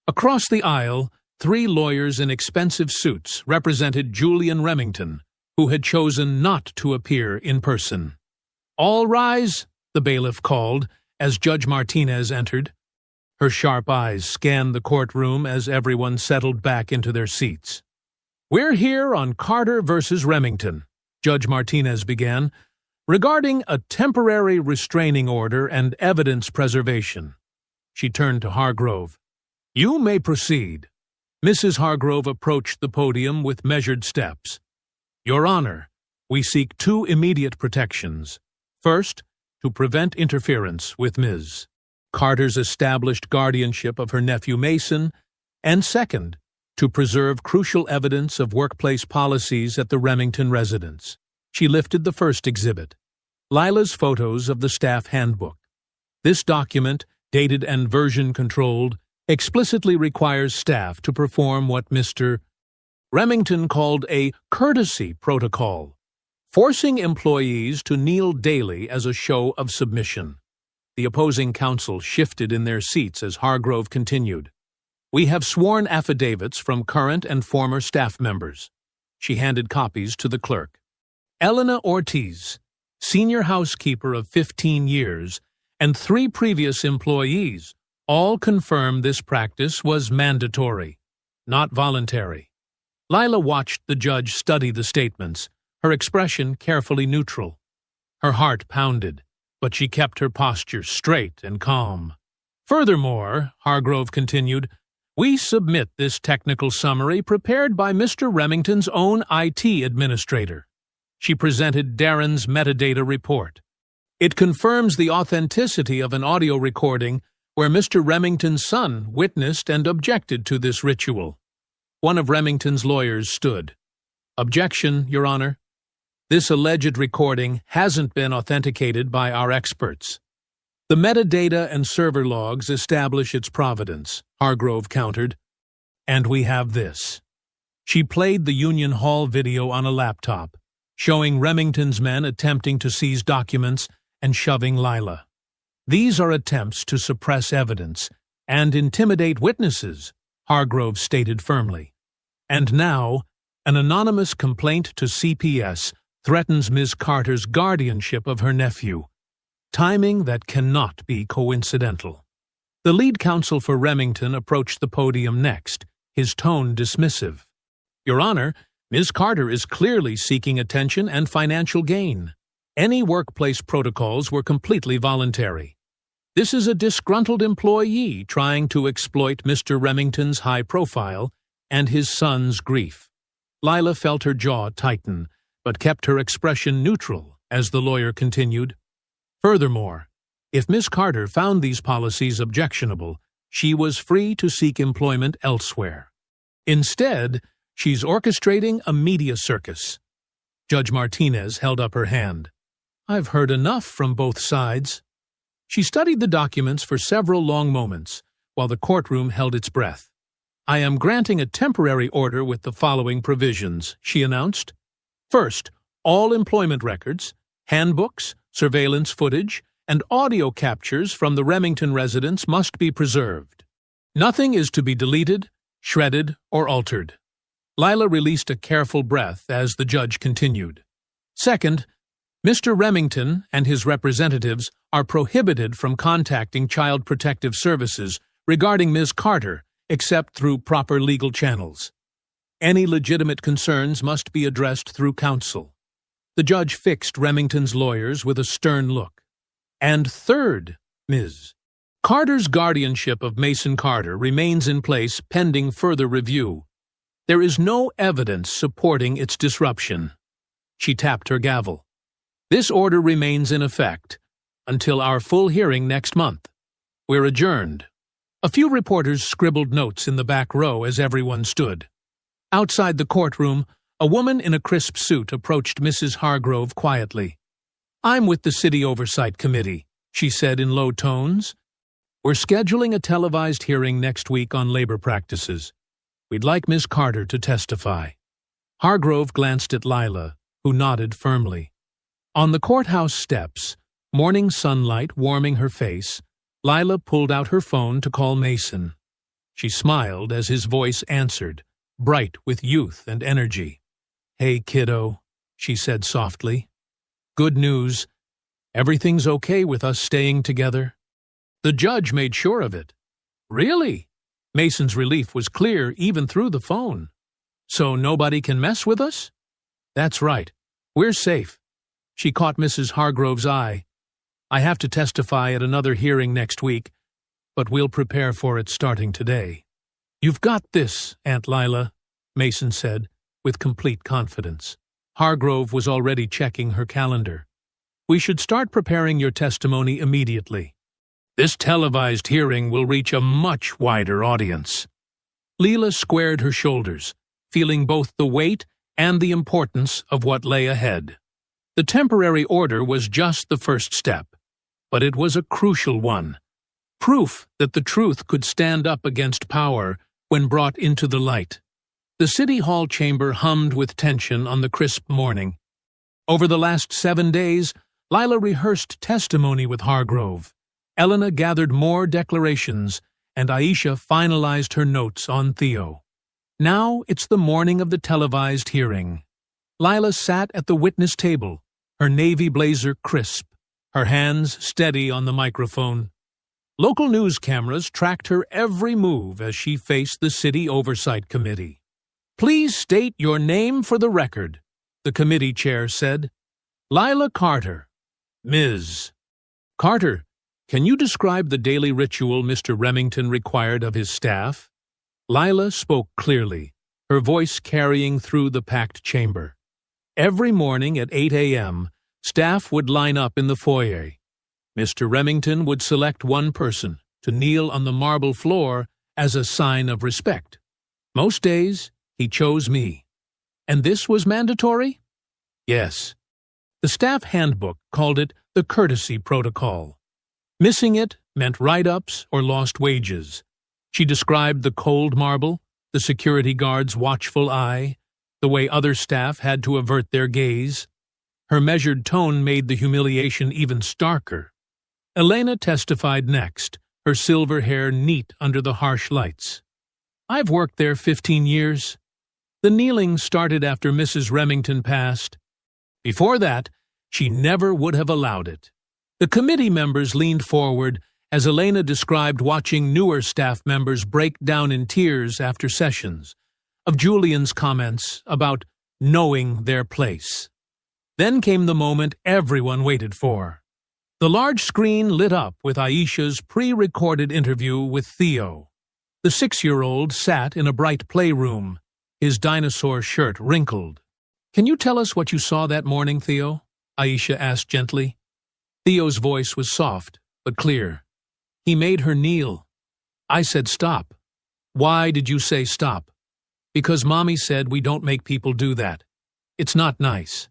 Across the aisle, 3 lawyers in expensive suits represented Julian Remington, who had chosen not to appear in person. All rise, the bailiff called as Judge Martinez entered. Her sharp eyes scanned the courtroom as everyone settled back into their seats. We're here on Carter versus Remington, Judge Martinez began, regarding a temporary restraining order and evidence preservation. She turned to Hargrove. You may proceed. Mrs. Hargrove approached the podium with measured steps. Your Honor, we seek 2 immediate protections. First, to prevent interference with Ms. Carter's established guardianship of her nephew Mason, and second, to preserve crucial evidence of workplace policies at the Remington residence. She lifted the first exhibit, Lila's photos of the staff handbook. This document, dated and version-controlled, explicitly requires staff to perform what Mr. Remington called a courtesy protocol, forcing employees to kneel daily as a show of submission. The opposing counsel shifted in their seats as Hargrove continued. We have sworn affidavits from current and former staff members. She handed copies to the clerk. Elena Ortiz, senior housekeeper of 15 years, and 3 previous employees, all confirm this practice was mandatory, not voluntary. Lila watched the judge study the statements, her expression carefully neutral. Her heart pounded, but she kept her posture straight and calm. Furthermore, Hargrove continued, we submit this technical summary prepared by Mr. Remington's own IT administrator. She presented Darren's metadata report. It confirms the authenticity of an audio recording where Mr. Remington's son witnessed and objected to this ritual. One of Remington's lawyers stood. Objection, Your Honor. This alleged recording hasn't been authenticated by our experts. The metadata and server logs establish its provenance, Hargrove countered. And we have this. She played the Union Hall video on a laptop, showing Remington's men attempting to seize documents and shoving Lila. These are attempts to suppress evidence and intimidate witnesses, Hargrove stated firmly. And now, an anonymous complaint to CPS threatens Ms. Carter's guardianship of her nephew. Timing that cannot be coincidental. The lead counsel for Remington approached the podium next, his tone dismissive. "Your Honor, Ms. Carter is clearly seeking attention and financial gain. Any workplace protocols were completely voluntary. This is a disgruntled employee trying to exploit Mr. Remington's high profile and his son's grief." Lila felt her jaw tighten, but kept her expression neutral as the lawyer continued. "Furthermore, if Miss Carter found these policies objectionable, she was free to seek employment elsewhere. Instead, she's orchestrating a media circus." Judge Martinez held up her hand. "I've heard enough from both sides." She studied the documents for several long moments, while the courtroom held its breath. "I am granting a temporary order with the following provisions," she announced. "First, all employment records, handbooks, surveillance footage, and audio captures from the Remington residence must be preserved. Nothing is to be deleted, shredded, or altered." Lila released a careful breath as the judge continued. "Second, Mr. Remington and his representatives are prohibited from contacting Child Protective Services regarding Ms. Carter except through proper legal channels. Any legitimate concerns must be addressed through counsel." The judge fixed Remington's lawyers with a stern look. "And third, Ms. Carter's guardianship of Mason Carter remains in place pending further review. There is no evidence supporting its disruption." She tapped her gavel. "This order remains in effect until our full hearing next month. We're adjourned." A few reporters scribbled notes in the back row as everyone stood. Outside the courtroom, a woman in a crisp suit approached Mrs. Hargrove quietly. "I'm with the City Oversight Committee," she said in low tones. "We're scheduling a televised hearing next week on labor practices. We'd like Miss Carter to testify." Hargrove glanced at Lila, who nodded firmly. On the courthouse steps, morning sunlight warming her face, Lila pulled out her phone to call Mason. She smiled as his voice answered, bright with youth and energy. "Hey, kiddo," she said softly. "Good news. Everything's okay with us staying together." The judge made sure of it. "Really?" Mason's relief was clear even through the phone. "So nobody can mess with us?" "That's right. We're safe." She caught Mrs. Hargrove's eye. "I have to testify at another hearing next week, but we'll prepare for it starting today." "You've got this, Aunt Lila," Mason said, with complete confidence. Hargrove was already checking her calendar. "We should start preparing your testimony immediately. This televised hearing will reach a much wider audience." Leela squared her shoulders, feeling both the weight and the importance of what lay ahead. The temporary order was just the first step, but it was a crucial one. Proof that the truth could stand up against power when brought into the light. The City Hall chamber hummed with tension on the crisp morning. Over the last 7 days, Lila rehearsed testimony with Hargrove. Elena gathered more declarations, and Aisha finalized her notes on Theo. Now it's the morning of the televised hearing. Lila sat at the witness table, her navy blazer crisp, her hands steady on the microphone. Local news cameras tracked her every move as she faced the City Oversight Committee. "Please state your name for the record," the committee chair said. "Lila Carter, Ms. Carter, can you describe the daily ritual Mr. Remington required of his staff?" Lila spoke clearly, her voice carrying through the packed chamber. Every morning at 8 a.m., staff would line up in the foyer. Mr. Remington would select one person to kneel on the marble floor as a sign of respect. Most days, he chose me. And this was mandatory? Yes. The staff handbook called it the courtesy protocol. Missing it meant write-ups or lost wages. She described the cold marble, the security guard's watchful eye, the way other staff had to avert their gaze. Her measured tone made the humiliation even starker. Elena testified next, her silver hair neat under the harsh lights. "I've worked there 15 years. The kneeling started after Mrs. Remington passed. Before that, she never would have allowed it." The committee members leaned forward as Elena described watching newer staff members break down in tears after sessions, of Julian's comments about knowing their place. Then came the moment everyone waited for. The large screen lit up with Aisha's pre-recorded interview with Theo. The 6-year-old sat in a bright playroom, his dinosaur shirt wrinkled. "Can you tell us what you saw that morning, Theo?" Aisha asked gently. Theo's voice was soft, but clear. He made her kneel. "I said stop." "Why did you say stop?" "Because Mommy said we don't make people do that. It's not nice."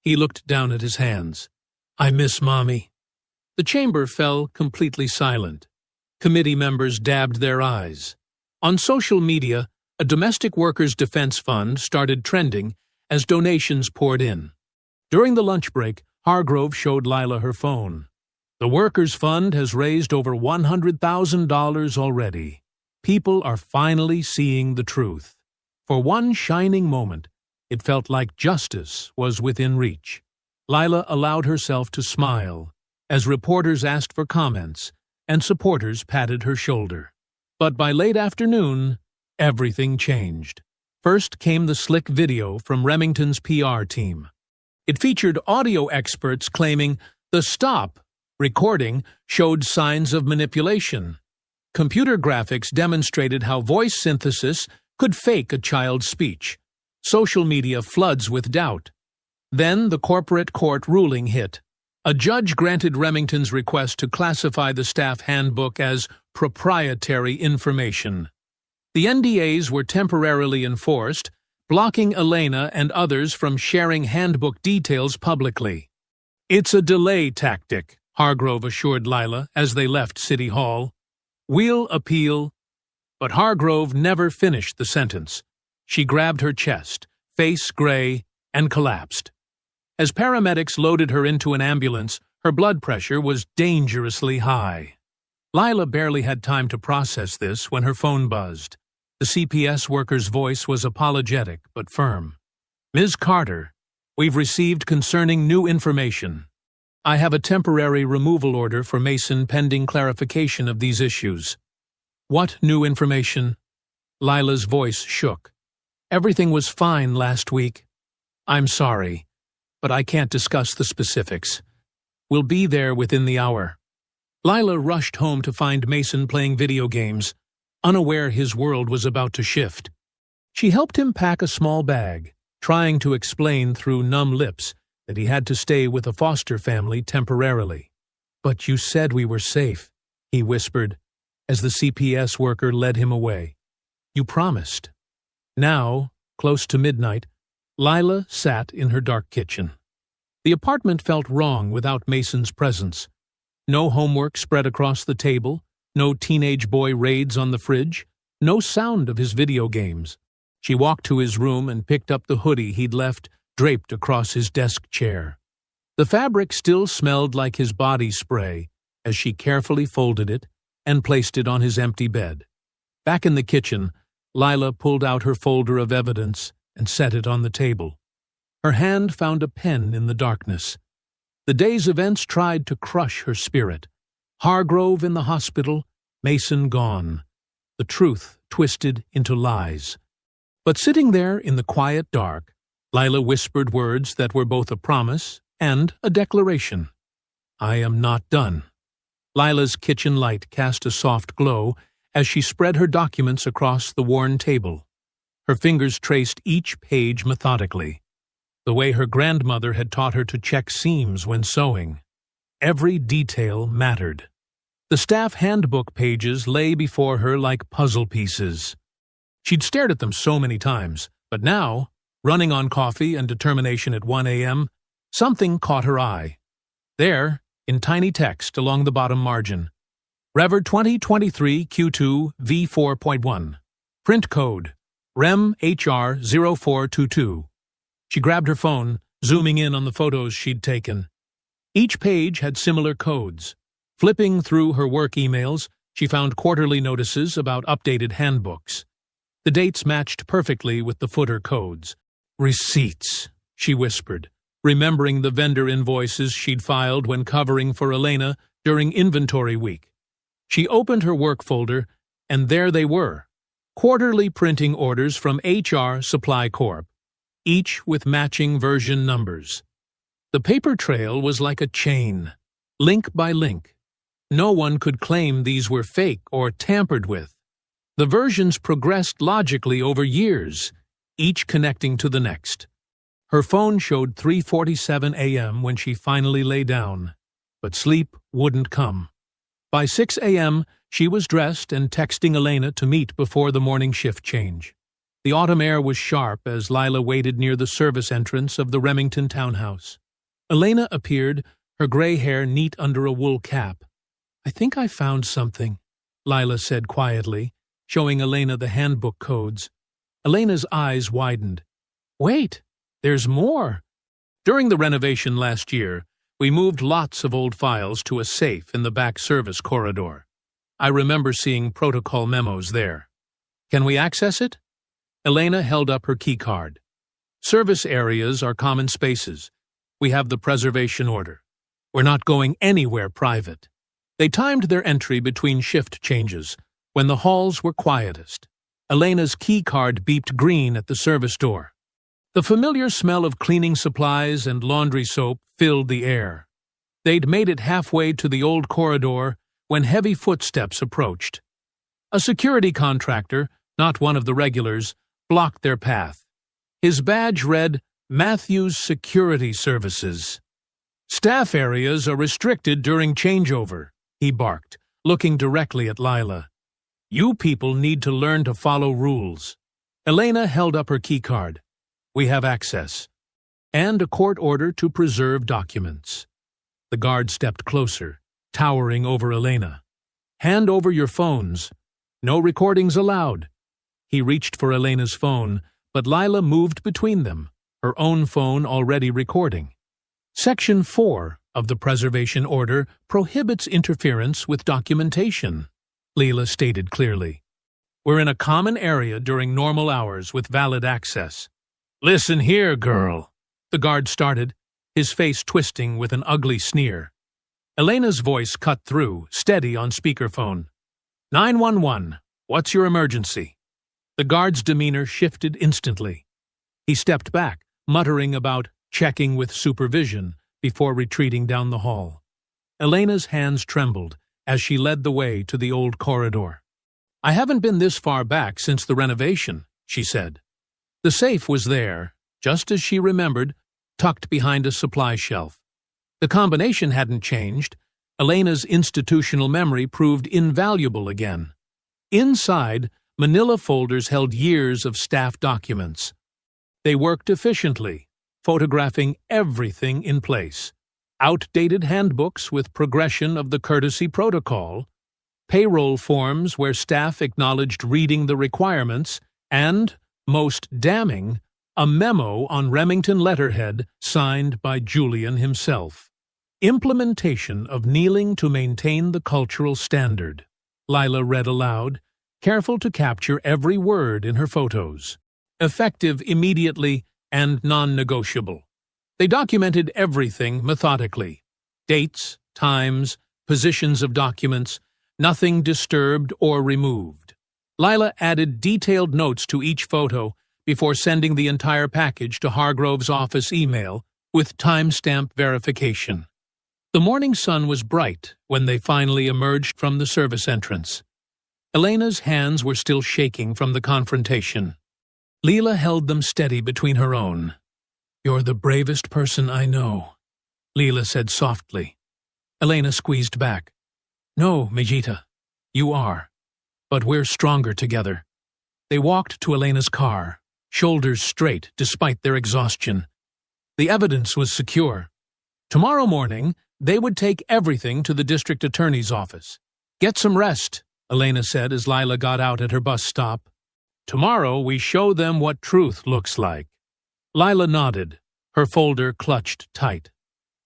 He looked down at his hands. "I miss Mommy." The chamber fell completely silent. Committee members dabbed their eyes. On social media, a domestic workers' defense fund started trending as donations poured in. During the lunch break, Hargrove showed Lila her phone. "The Workers' Fund has raised over $100,000 already. People are finally seeing the truth." For one shining moment, it felt like justice was within reach. Lila allowed herself to smile as reporters asked for comments and supporters patted her shoulder. But by late afternoon, everything changed. First came the slick video from Remington's PR team. It featured audio experts claiming the stop recording showed signs of manipulation. Computer graphics demonstrated how voice synthesis could fake a child's speech. Social media floods with doubt. Then the corporate court ruling hit. A judge granted Remington's request to classify the staff handbook as proprietary information. The NDAs were temporarily enforced, blocking Elena and others from sharing handbook details publicly. "It's a delay tactic," Hargrove assured Lila as they left City Hall. "We'll appeal." But Hargrove never finished the sentence. She grabbed her chest, face gray, and collapsed. As paramedics loaded her into an ambulance, her blood pressure was dangerously high. Lila barely had time to process this when her phone buzzed. The CPS worker's voice was apologetic but firm. "Ms. Carter, we've received concerning new information. I have a temporary removal order for Mason pending clarification of these issues." "What new information?" Lila's voice shook. "Everything was fine last week. I'm sorry, but I can't discuss the specifics. We'll be there within the hour." Lila rushed home to find Mason playing video games, unaware his world was about to shift. She helped him pack a small bag, trying to explain through numb lips that he had to stay with a foster family temporarily. "But you said we were safe," he whispered, as the CPS worker led him away. "You promised." Now, close to midnight, Lila sat in her dark kitchen. The apartment felt wrong without Mason's presence. No homework spread across the table, no teenage boy raids on the fridge, no sound of his video games. She walked to his room and picked up the hoodie he'd left draped across his desk chair. The fabric still smelled like his body spray as she carefully folded it and placed it on his empty bed. Back in the kitchen, Lila pulled out her folder of evidence and set it on the table. Her hand found a pen in the darkness. The day's events tried to crush her spirit. Hargrove in the hospital, Mason gone. The truth twisted into lies. But sitting there in the quiet dark, Lila whispered words that were both a promise and a declaration. "I am not done." Lila's kitchen light cast a soft glow as she spread her documents across the worn table. Her fingers traced each page methodically, the way her grandmother had taught her to check seams when sewing. Every detail mattered. The staff handbook pages lay before her like puzzle pieces. She'd stared at them so many times, but now, running on coffee and determination at 1 a.m., something caught her eye. There, in tiny text along the bottom margin, Rever 2023 Q2 V4.1. Print code, REM HR 0422. She grabbed her phone, zooming in on the photos she'd taken. Each page had similar codes. Flipping through her work emails, she found quarterly notices about updated handbooks. The dates matched perfectly with the footer codes. "Receipts," she whispered, remembering the vendor invoices she'd filed when covering for Elena during inventory week. She opened her work folder, and there they were. Quarterly printing orders from HR Supply Corp., each with matching version numbers. The paper trail was like a chain, link by link. No one could claim these were fake or tampered with. The versions progressed logically over years, each connecting to the next. Her phone showed 3:47 a.m. when she finally lay down, but sleep wouldn't come. By 6 a.m., she was dressed and texting Elena to meet before the morning shift change. The autumn air was sharp as Lila waited near the service entrance of the Remington townhouse. Elena appeared, her gray hair neat under a wool cap. "I think I found something," Lila said quietly, showing Elena the handbook codes. Elena's eyes widened. "Wait, there's more." During the renovation last year, we moved lots of old files to a safe in the back service corridor. I remember seeing protocol memos there. "Can we access it?" Elena held up her keycard. "Service areas are common spaces. We have the preservation order. We're not going anywhere private." They timed their entry between shift changes, when the halls were quietest. Elena's keycard beeped green at the service door. The familiar smell of cleaning supplies and laundry soap filled the air. They'd made it halfway to the old corridor when heavy footsteps approached. A security contractor, not one of the regulars, blocked their path. His badge read, "Matthews Security Services." "Staff areas are restricted during changeover," he barked, looking directly at Lila. "You people need to learn to follow rules." Elena held up her keycard. "We have access." And a court order to preserve documents. The guard stepped closer, towering over Elena. "Hand over your phones. No recordings allowed." He reached for Elena's phone, but Lila moved between them, her own phone already recording. Section 4 of the Preservation Order prohibits interference with documentation, Lila stated clearly. "We're in a common area during normal hours with valid access." "Listen here, girl," the guard started, his face twisting with an ugly sneer. Elena's voice cut through, steady on speakerphone. 911, what's your emergency?" The guard's demeanor shifted instantly. He stepped back, muttering about checking with supervision before retreating down the hall. Elena's hands trembled as she led the way to the old corridor. "I haven't been this far back since the renovation," she said. The safe was there, just as she remembered, tucked behind a supply shelf. The combination hadn't changed. Elena's institutional memory proved invaluable again. Inside, manila folders held years of staff documents. They worked efficiently, photographing everything in place. Outdated handbooks with progression of the courtesy protocol, payroll forms where staff acknowledged reading the requirements, and, most damning, a memo on Remington letterhead signed by Julian himself. "Implementation of kneeling to maintain the cultural standard," Lila read aloud, careful to capture every word in her photos. "Effective immediately and non-negotiable." They documented everything methodically. Dates, times, positions of documents, nothing disturbed or removed. Lila added detailed notes to each photo before sending the entire package to Hargrove's office email with timestamp verification. The morning sun was bright when they finally emerged from the service entrance. Elena's hands were still shaking from the confrontation. Lila held them steady between her own. "You're the bravest person I know," Lila said softly. Elena squeezed back. "No, Majita, you are. But we're stronger together." They walked to Elena's car, shoulders straight despite their exhaustion. The evidence was secure. Tomorrow morning, they would take everything to the district attorney's office. "Get some rest," Elena said as Lila got out at her bus stop. "Tomorrow we show them what truth looks like." Lila nodded, her folder clutched tight.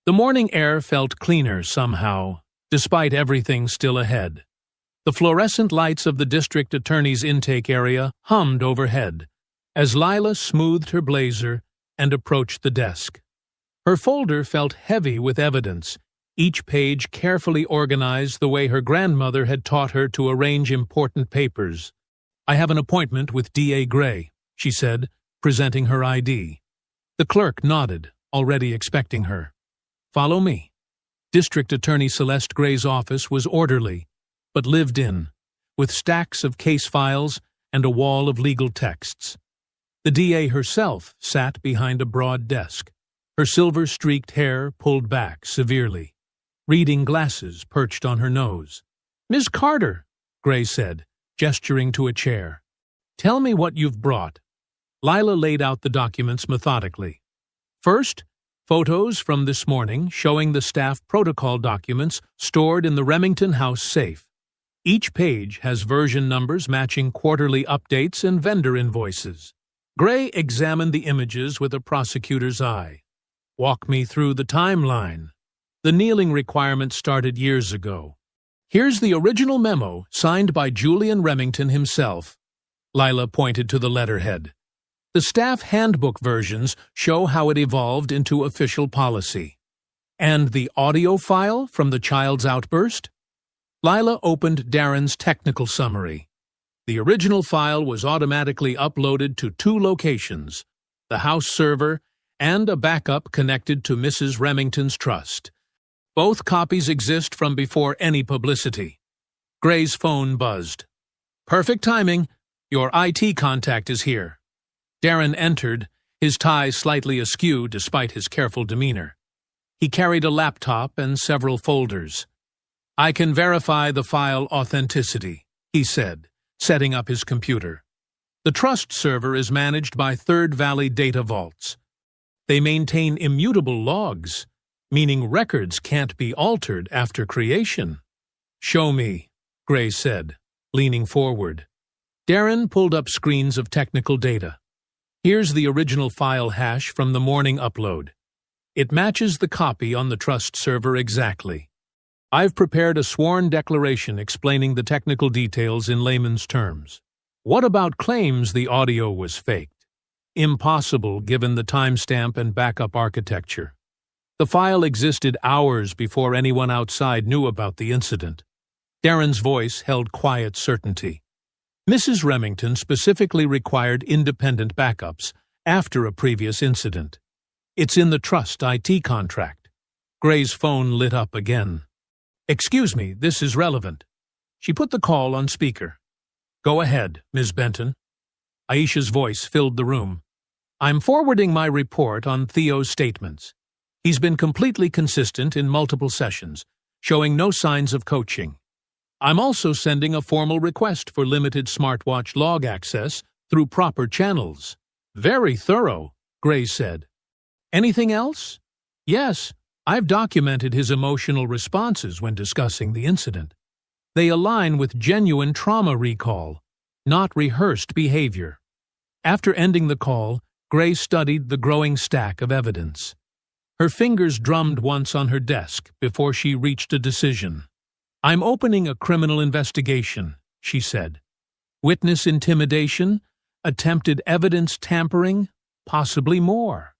The morning air felt cleaner somehow, despite everything still ahead. The fluorescent lights of the district attorney's intake area hummed overhead as Lila smoothed her blazer and approached the desk. Her folder felt heavy with evidence, each page carefully organized the way her grandmother had taught her to arrange important papers. "I have an appointment with D.A. Gray," she said, presenting her ID. The clerk nodded, already expecting her. "Follow me." District Attorney Celeste Gray's office was orderly, but lived in, with stacks of case files and a wall of legal texts. The DA herself sat behind a broad desk, her silver-streaked hair pulled back severely, reading glasses perched on her nose. "Miss Carter," Gray said, gesturing to a chair. "Tell me what you've brought." Lila laid out the documents methodically. First, photos from this morning showing the staff protocol documents stored in the Remington House safe. Each page has version numbers matching quarterly updates and vendor invoices. Gray examined the images with a prosecutor's eye. "Walk me through the timeline." The kneeling requirement started years ago. "Here's the original memo signed by Julian Remington himself." Lila pointed to the letterhead. The staff handbook versions show how it evolved into official policy. "And the audio file from the child's outburst?" Lila opened Darren's technical summary. The original file was automatically uploaded to 2 locations, the house server and a backup connected to Mrs. Remington's trust. Both copies exist from before any publicity. Gray's phone buzzed. "Perfect timing. Your IT contact is here." Darren entered, his tie slightly askew despite his careful demeanor. He carried a laptop and several folders. "I can verify the file authenticity," he said, setting up his computer. "The trust server is managed by Third Valley Data Vaults. They maintain immutable logs, meaning records can't be altered after creation." "Show me," Gray said, leaning forward. Darren pulled up screens of technical data. "Here's the original file hash from the morning upload. It matches the copy on the trust server exactly. I've prepared a sworn declaration explaining the technical details in layman's terms. What about claims the audio was faked? Impossible given the timestamp and backup architecture. The file existed hours before anyone outside knew about the incident." Darren's voice held quiet certainty. Mrs. Remington specifically required independent backups after a previous incident. It's in the trust IT contract. Gray's phone lit up again. "Excuse me, this is relevant." She put the call on speaker. "Go ahead, Ms. Benton." Aisha's voice filled the room. "I'm forwarding my report on Theo's statements. He's been completely consistent in multiple sessions, showing no signs of coaching. I'm also sending a formal request for limited smartwatch log access through proper channels." "Very thorough," Gray said. "Anything else?" "Yes, I've documented his emotional responses when discussing the incident. They align with genuine trauma recall, not rehearsed behavior." After ending the call, Gray studied the growing stack of evidence. Her fingers drummed once on her desk before she reached a decision. "I'm opening a criminal investigation," she said. "Witness intimidation, attempted evidence tampering, possibly more."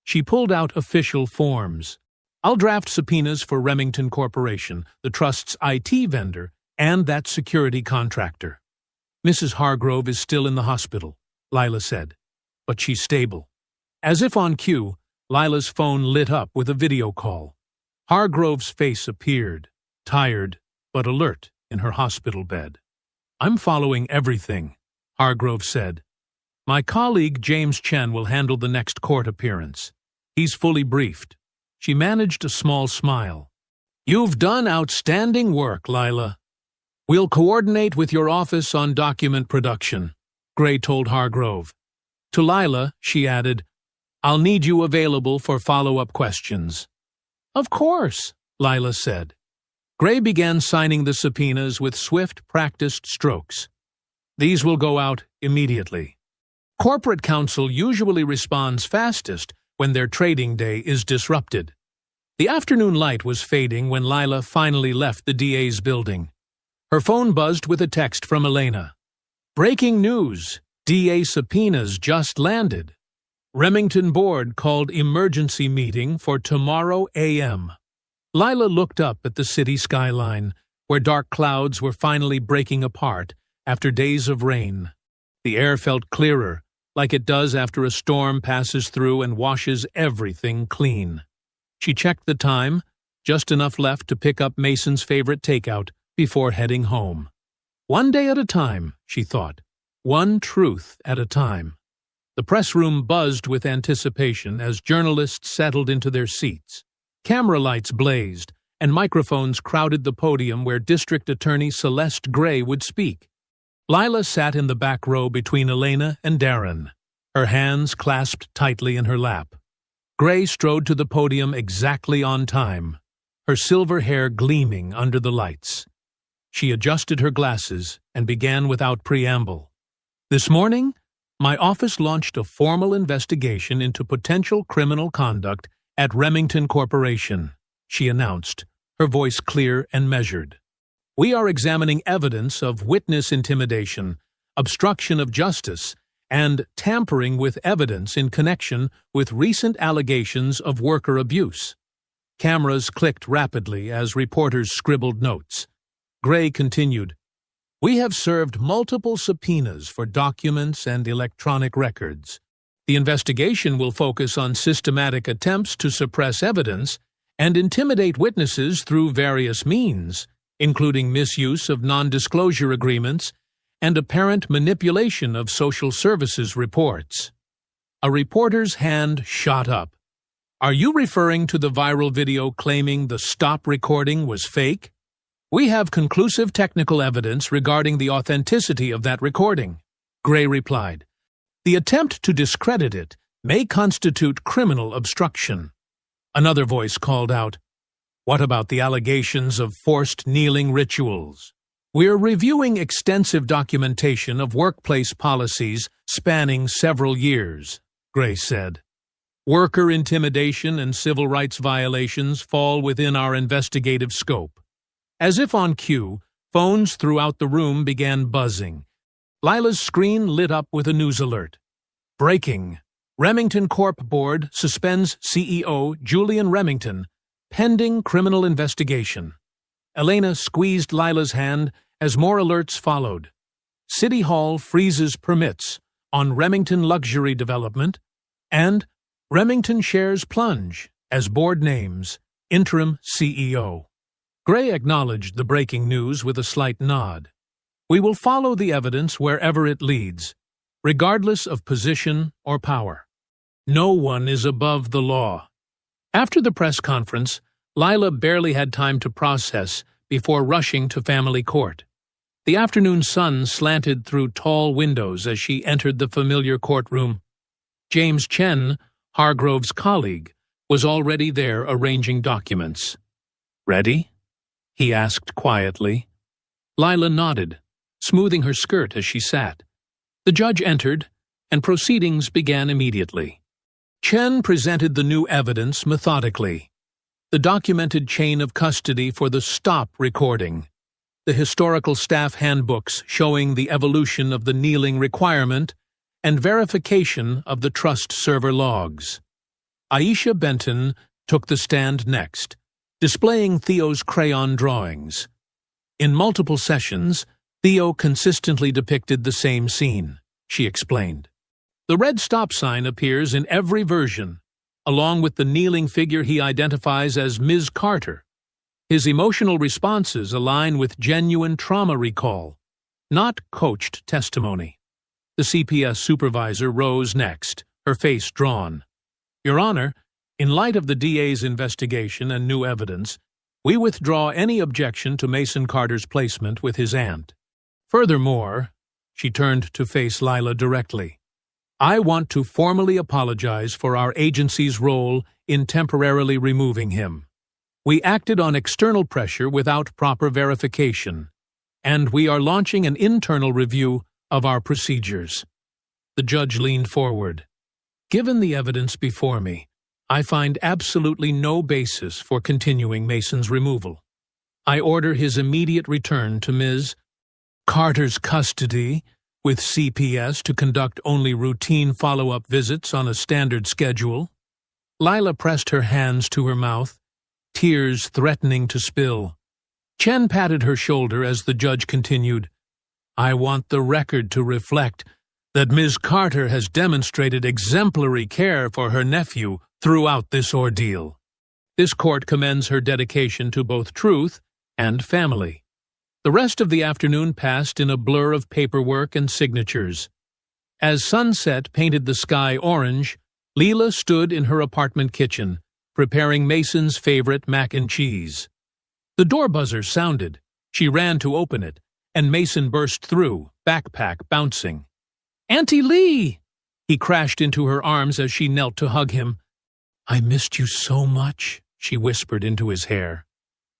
She pulled out official forms. "I'll draft subpoenas for Remington Corporation, the trust's IT vendor, and that security contractor." "Mrs. Hargrove is still in the hospital," Lila said, "but she's stable." As if on cue, Lila's phone lit up with a video call. Hargrove's face appeared, tired but alert in her hospital bed. "I'm following everything," Hargrove said. "My colleague James Chen will handle the next court appearance. He's fully briefed." She managed a small smile. "You've done outstanding work, Lila. We'll coordinate with your office on document production," Gray told Hargrove. To Lila, she added, "I'll need you available for follow-up questions." "Of course," Lila said. Gray began signing the subpoenas with swift, practiced strokes. "These will go out immediately." Corporate counsel usually responds fastest when their trading day is disrupted. The afternoon light was fading when Lila finally left the DA's building. Her phone buzzed with a text from Elena. "Breaking news! DA subpoenas just landed. Remington Board called emergency meeting for tomorrow a.m. Lila looked up at the city skyline, where dark clouds were finally breaking apart after days of rain. The air felt clearer, like it does after a storm passes through and washes everything clean. She checked the time, just enough left to pick up Mason's favorite takeout before heading home. One day at a time, she thought. One truth at a time. The press room buzzed with anticipation as journalists settled into their seats. Camera lights blazed, and microphones crowded the podium where District Attorney Celeste Gray would speak. Lila sat in the back row between Elena and Darren, her hands clasped tightly in her lap. Gray strode to the podium exactly on time, her silver hair gleaming under the lights. She adjusted her glasses and began without preamble. This morning, my office launched a formal investigation into potential criminal conduct at Remington Corporation, she announced, her voice clear and measured. We are examining evidence of witness intimidation, obstruction of justice, and tampering with evidence in connection with recent allegations of worker abuse. Cameras clicked rapidly as reporters scribbled notes. Gray continued, We have served multiple subpoenas for documents and electronic records. The investigation will focus on systematic attempts to suppress evidence and intimidate witnesses through various means, including misuse of non-disclosure agreements and apparent manipulation of social services reports. A reporter's hand shot up. Are you referring to the viral video claiming the stop recording was fake? We have conclusive technical evidence regarding the authenticity of that recording, Gray replied. The attempt to discredit it may constitute criminal obstruction. Another voice called out, What about the allegations of forced kneeling rituals? We're reviewing extensive documentation of workplace policies spanning several years, Gray said. Worker intimidation and civil rights violations fall within our investigative scope. As if on cue, phones throughout the room began buzzing. Lila's screen lit up with a news alert. Breaking. Remington Corp Board suspends CEO Julian Remington, pending criminal investigation. Elena squeezed Lila's hand as more alerts followed. City Hall freezes permits on Remington Luxury Development, and Remington shares plunge as board names interim CEO. Gray acknowledged the breaking news with a slight nod. We will follow the evidence wherever it leads, regardless of position or power. No one is above the law. After the press conference, Lila barely had time to process before rushing to family court. The afternoon sun slanted through tall windows as she entered the familiar courtroom. James Chen, Hargrove's colleague, was already there arranging documents. Ready? He asked quietly. Lila nodded, smoothing her skirt as she sat. The judge entered, and proceedings began immediately. Chen presented the new evidence methodically. The documented chain of custody for the stop recording, the historical staff handbooks showing the evolution of the kneeling requirement, and verification of the trust server logs. Aisha Benton took the stand next, displaying Theo's crayon drawings. In multiple sessions, Theo consistently depicted the same scene, she explained. The red stop sign appears in every version, along with the kneeling figure he identifies as Ms. Carter. His emotional responses align with genuine trauma recall, not coached testimony. The CPS supervisor rose next, her face drawn. Your Honor, in light of the DA's investigation and new evidence, we withdraw any objection to Mason Carter's placement with his aunt. Furthermore, she turned to face Lila directly, I want to formally apologize for our agency's role in temporarily removing him. We acted on external pressure without proper verification, and we are launching an internal review of our procedures. The judge leaned forward. Given the evidence before me, I find absolutely no basis for continuing Mason's removal. I order his immediate return to Ms. Carter's custody, with CPS to conduct only routine follow-up visits on a standard schedule. Lila pressed her hands to her mouth, tears threatening to spill. Chen patted her shoulder as the judge continued, "I want the record to reflect that Ms. Carter has demonstrated exemplary care for her nephew throughout this ordeal. This court commends her dedication to both truth and family." The rest of the afternoon passed in a blur of paperwork and signatures. As sunset painted the sky orange, Leela stood in her apartment kitchen, preparing Mason's favorite mac and cheese. The door buzzer sounded. She ran to open it, and Mason burst through, backpack bouncing. "Auntie Lee!" He crashed into her arms as she knelt to hug him. "I missed you so much," she whispered into his hair.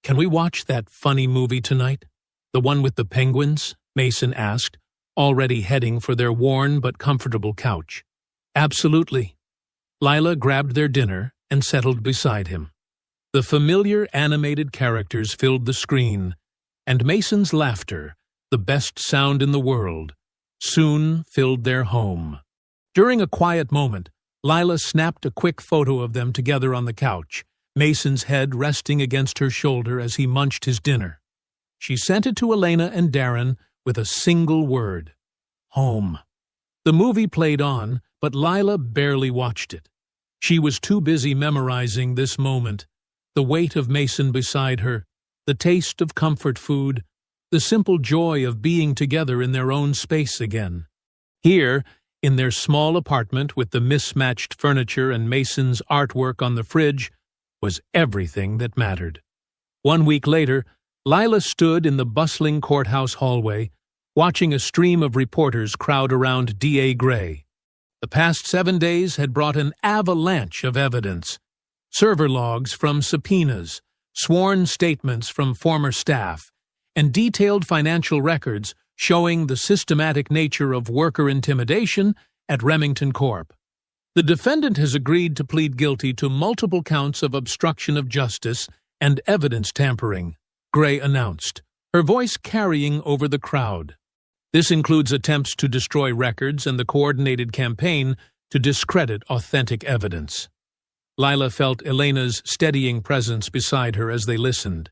"Can we watch that funny movie tonight? The one with the penguins?" Mason asked, already heading for their worn but comfortable couch. "Absolutely." Lila grabbed their dinner and settled beside him. The familiar animated characters filled the screen, and Mason's laughter, the best sound in the world, soon filled their home. During a quiet moment, Lila snapped a quick photo of them together on the couch, Mason's head resting against her shoulder as he munched his dinner. She sent it to Elena and Darren with a single word: home. The movie played on, but Lila barely watched it. She was too busy memorizing this moment, the weight of Mason beside her, the taste of comfort food, the simple joy of being together in their own space again. Here, in their small apartment with the mismatched furniture and Mason's artwork on the fridge, was everything that mattered. 1 week later, Lila stood in the bustling courthouse hallway, watching a stream of reporters crowd around D.A. Gray. The past 7 days had brought an avalanche of evidence: server logs from subpoenas, sworn statements from former staff, and detailed financial records showing the systematic nature of worker intimidation at Remington Corp. The defendant has agreed to plead guilty to multiple counts of obstruction of justice and evidence tampering, Gray announced, her voice carrying over the crowd. This includes attempts to destroy records and the coordinated campaign to discredit authentic evidence. Lila felt Elena's steadying presence beside her as they listened.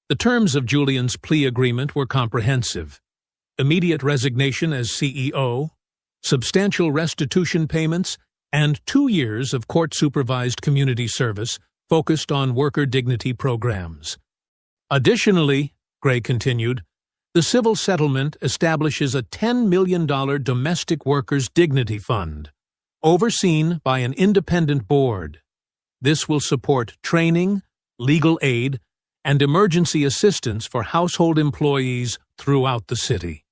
The terms of Julian's plea agreement were comprehensive: immediate resignation as CEO, substantial restitution payments, and 2 years of court-supervised community service focused on worker dignity programs. Additionally, Gray continued, the civil settlement establishes a $10 million domestic workers' dignity fund, overseen by an independent board. This will support training, legal aid, and emergency assistance for household employees throughout the city.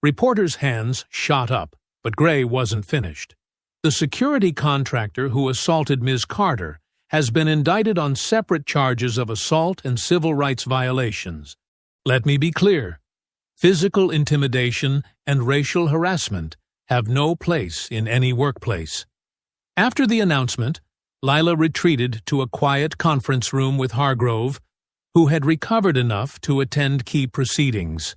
Reporters' hands shot up, but Gray wasn't finished. The security contractor who assaulted Ms. Carter has been indicted on separate charges of assault and civil rights violations. Let me be clear: physical intimidation and racial harassment have no place in any workplace. After the announcement, Lila retreated to a quiet conference room with Hargrove, who had recovered enough to attend key proceedings.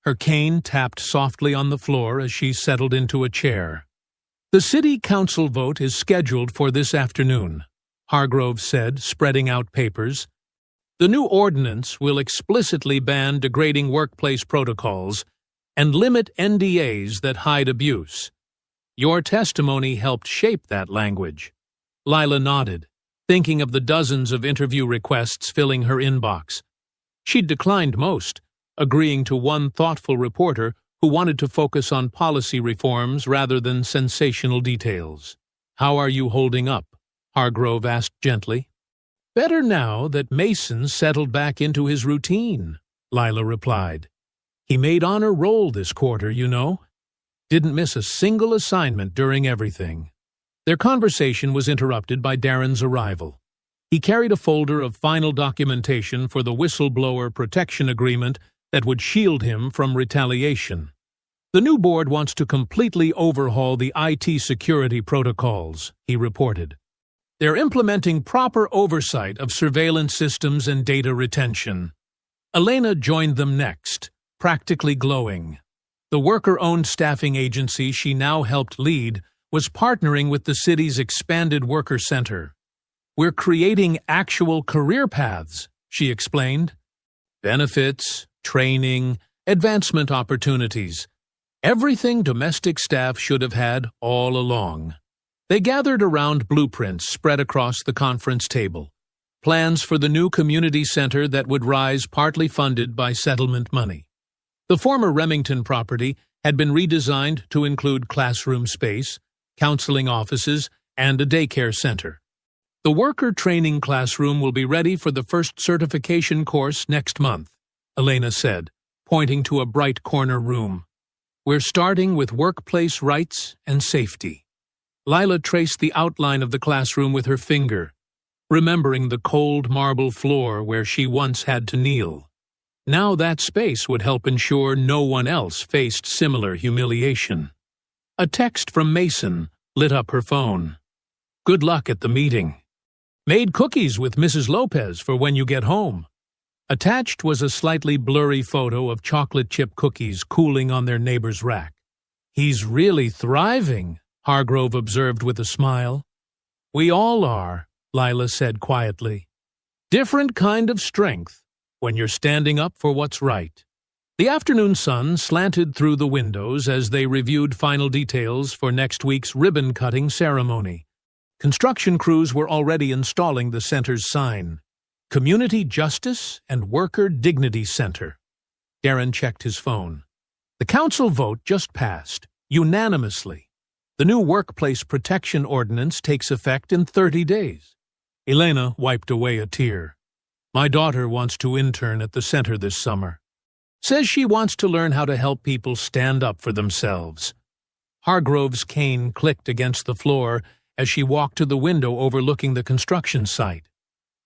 Her cane tapped softly on the floor as she settled into a chair. "The city council vote is scheduled for this afternoon," Hargrove said, spreading out papers. "The new ordinance will explicitly ban degrading workplace protocols and limit NDAs that hide abuse. Your testimony helped shape that language." Lila nodded, thinking of the dozens of interview requests filling her inbox. She'd declined most, agreeing to one thoughtful reporter who wanted to focus on policy reforms rather than sensational details. "How are you holding up?" Hargrove asked gently. "Better now that Mason settled back into his routine," Lila replied. "He made honor roll this quarter, you know. Didn't miss a single assignment during everything." Their conversation was interrupted by Darren's arrival. He carried a folder of final documentation for the whistleblower protection agreement that would shield him from retaliation. "The new board wants to completely overhaul the IT security protocols," he reported. "They're implementing proper oversight of surveillance systems and data retention." Elena joined them next, practically glowing. The worker-owned staffing agency she now helped lead was partnering with the city's expanded worker center. We're creating actual career paths, she explained. Benefits, training, advancement opportunities. Everything domestic staff should have had all along. They gathered around blueprints spread across the conference table. Plans for the new community center that would rise partly funded by settlement money. The former Remington property had been redesigned to include classroom space, counseling offices, and a daycare center. The worker training classroom will be ready for the first certification course next month, Elena said, pointing to a bright corner room. We're starting with workplace rights and safety. Lila traced the outline of the classroom with her finger, remembering the cold marble floor where she once had to kneel. Now that space would help ensure no one else faced similar humiliation. A text from Mason lit up her phone. Good luck at the meeting. Made cookies with Mrs. Lopez for when you get home. Attached was a slightly blurry photo of chocolate chip cookies cooling on their neighbor's rack. He's really thriving, Hargrove observed with a smile. We all are, Lila said quietly. Different kind of strength when you're standing up for what's right. The afternoon sun slanted through the windows as they reviewed final details for next week's ribbon-cutting ceremony. Construction crews were already installing the center's sign, Community Justice and Worker Dignity Center. Darren checked his phone. The council vote just passed, unanimously. The new Workplace Protection Ordinance takes effect in 30 days. Elena wiped away a tear. My daughter wants to intern at the center this summer. Says she wants to learn how to help people stand up for themselves. Hargrove's cane clicked against the floor as she walked to the window overlooking the construction site.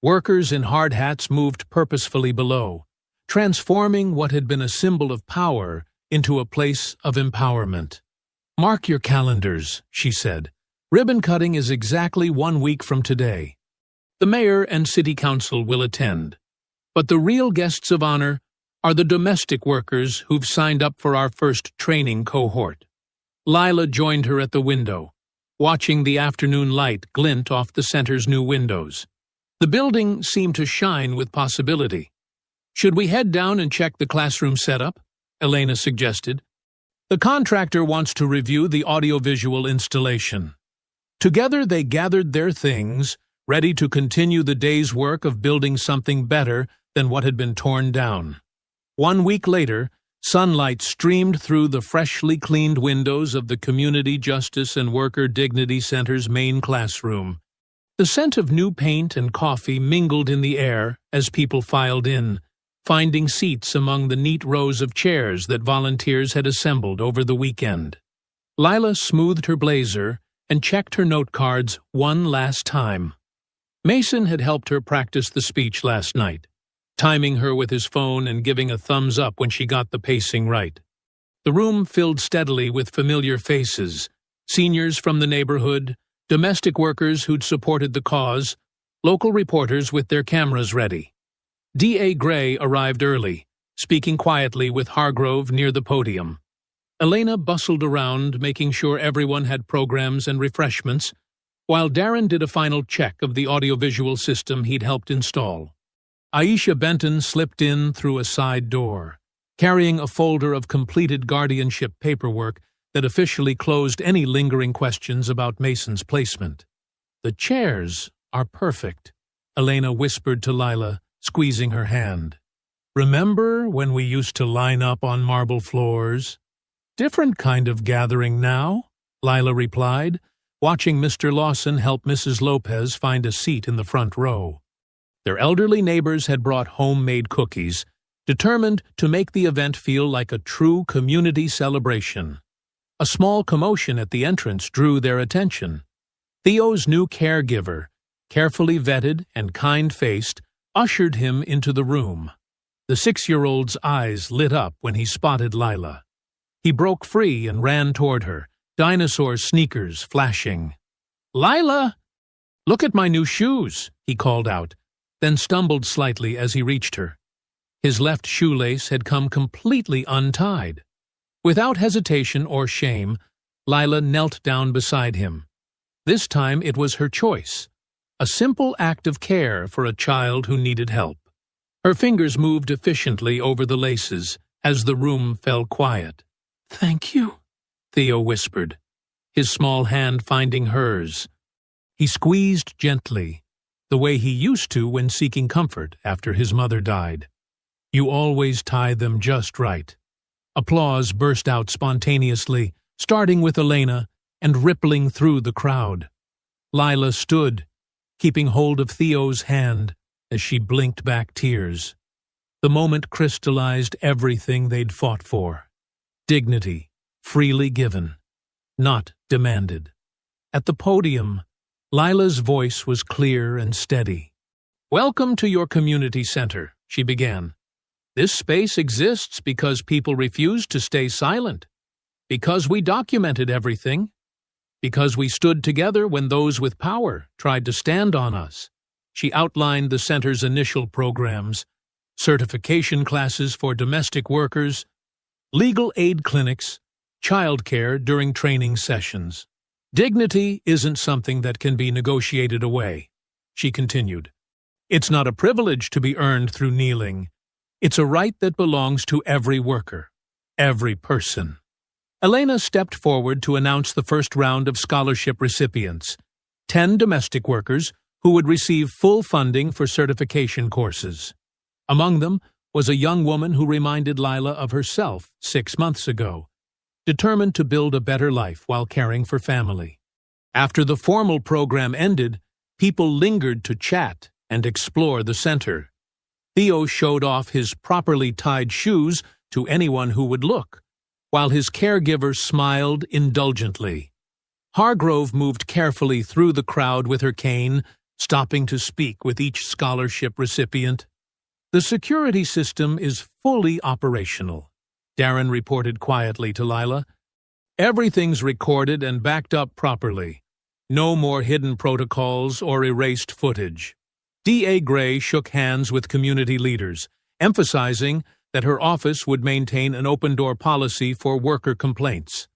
Workers in hard hats moved purposefully below, transforming what had been a symbol of power into a place of empowerment. Mark your calendars, she said. Ribbon cutting is exactly 1 week from today. The mayor and city council will attend. But the real guests of honor are the domestic workers who've signed up for our first training cohort. Lila joined her at the window, watching the afternoon light glint off the center's new windows. The building seemed to shine with possibility. Should we head down and check the classroom setup? Elena suggested. The contractor wants to review the audiovisual installation. Together they gathered their things, ready to continue the day's work of building something better than what had been torn down. 1 week later, sunlight streamed through the freshly cleaned windows of the Community Justice and Worker Dignity Center's main classroom. The scent of new paint and coffee mingled in the air as people filed in, finding seats among the neat rows of chairs that volunteers had assembled over the weekend. Lila smoothed her blazer and checked her note cards one last time. Mason had helped her practice the speech last night, timing her with his phone and giving a thumbs up when she got the pacing right. The room filled steadily with familiar faces, seniors from the neighborhood, domestic workers who'd supported the cause, local reporters with their cameras ready. D.A. Gray arrived early, speaking quietly with Hargrove near the podium. Elena bustled around, making sure everyone had programs and refreshments, while Darren did a final check of the audiovisual system he'd helped install. Aisha Benton slipped in through a side door, carrying a folder of completed guardianship paperwork that officially closed any lingering questions about Mason's placement. The chairs are perfect, Elena whispered to Lila, squeezing her hand. Remember when we used to line up on marble floors? Different kind of gathering now, Lila replied, watching Mr. Lawson help Mrs. Lopez find a seat in the front row. Their elderly neighbors had brought homemade cookies, determined to make the event feel like a true community celebration. A small commotion at the entrance drew their attention. Theo's new caregiver, carefully vetted and kind-faced, ushered him into the room. The 6-year-old's eyes lit up when he spotted Lila. He broke free and ran toward her, dinosaur sneakers flashing. "Lila! Look at my new shoes," he called out, then stumbled slightly as he reached her. His left shoelace had come completely untied. Without hesitation or shame, Lila knelt down beside him. This time it was her choice. a simple act of care for a child who needed help. Her fingers moved efficiently over the laces as the room fell quiet. "Thank you," Theo whispered, his small hand finding hers. He squeezed gently, the way he used to when seeking comfort after his mother died. "You always tie them just right." Applause burst out spontaneously, starting with Elena and rippling through the crowd. Lila stood, keeping hold of Theo's hand as she blinked back tears. The moment crystallized everything they'd fought for. Dignity, freely given, not demanded. At the podium, Lila's voice was clear and steady. "Welcome to your community center," she began. "This space exists because people refused to stay silent, because we documented everything, because we stood together when those with power tried to stand on us." She outlined the center's initial programs: certification classes for domestic workers, legal aid clinics, childcare during training sessions. "Dignity isn't something that can be negotiated away," she continued. "It's not a privilege to be earned through kneeling. It's a right that belongs to every worker, every person." Elena stepped forward to announce the first round of scholarship recipients, 10 domestic workers who would receive full funding for certification courses. Among them was a young woman who reminded Lila of herself 6 months ago, determined to build a better life while caring for family. After the formal program ended, people lingered to chat and explore the center. Theo showed off his properly tied shoes to anyone who would look, while his caregiver smiled indulgently. Hargrove moved carefully through the crowd with her cane, stopping to speak with each scholarship recipient. "The security system is fully operational," Darren reported quietly to Lila. "Everything's recorded and backed up properly. No more hidden protocols or erased footage." D.A. Gray shook hands with community leaders, emphasizing that her office would maintain an open-door policy for worker complaints.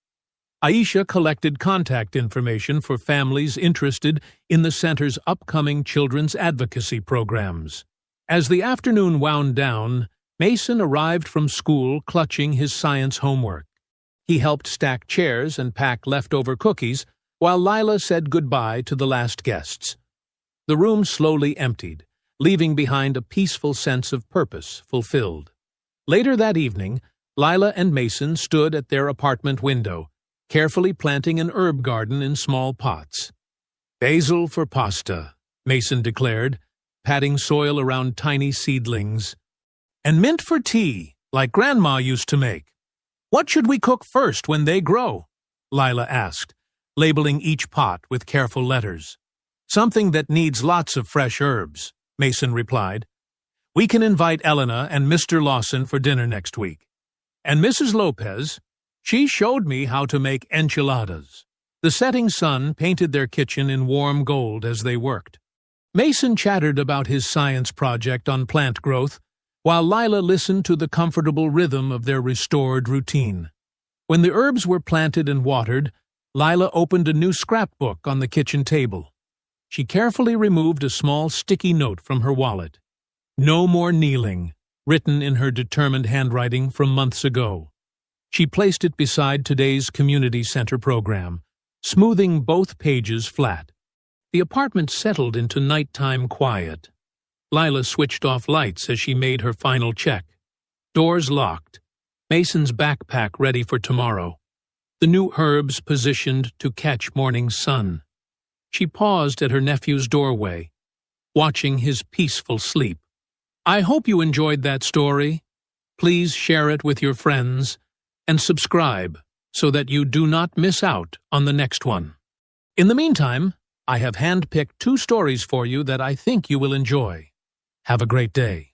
Aisha collected contact information for families interested in the center's upcoming children's advocacy programs. As the afternoon wound down, Mason arrived from school clutching his science homework. He helped stack chairs and pack leftover cookies while Lila said goodbye to the last guests. The room slowly emptied, leaving behind a peaceful sense of purpose fulfilled. Later that evening, Lila and Mason stood at their apartment window, carefully planting an herb garden in small pots. "Basil for pasta," Mason declared, patting soil around tiny seedlings. "And mint for tea, like Grandma used to make." "What should we cook first when they grow?" Lila asked, labeling each pot with careful letters. "Something that needs lots of fresh herbs," Mason replied. "We can invite Elena and Mr. Lawson for dinner next week. And Mrs. Lopez, she showed me how to make enchiladas." The setting sun painted their kitchen in warm gold as they worked. Mason chattered about his science project on plant growth, while Lila listened to the comfortable rhythm of their restored routine. When the herbs were planted and watered, Lila opened a new scrapbook on the kitchen table. She carefully removed a small sticky note from her wallet. "No more kneeling," written in her determined handwriting from months ago. She placed it beside today's community center program, smoothing both pages flat. The apartment settled into nighttime quiet. Lila switched off lights as she made her final check. Doors locked, Mason's backpack ready for tomorrow, the new herbs positioned to catch morning sun. She paused at her nephew's doorway, watching his peaceful sleep. I hope you enjoyed that story. Please share it with your friends and subscribe so that you do not miss out on the next one. In the meantime, I have handpicked 2 stories for you that I think you will enjoy. Have a great day.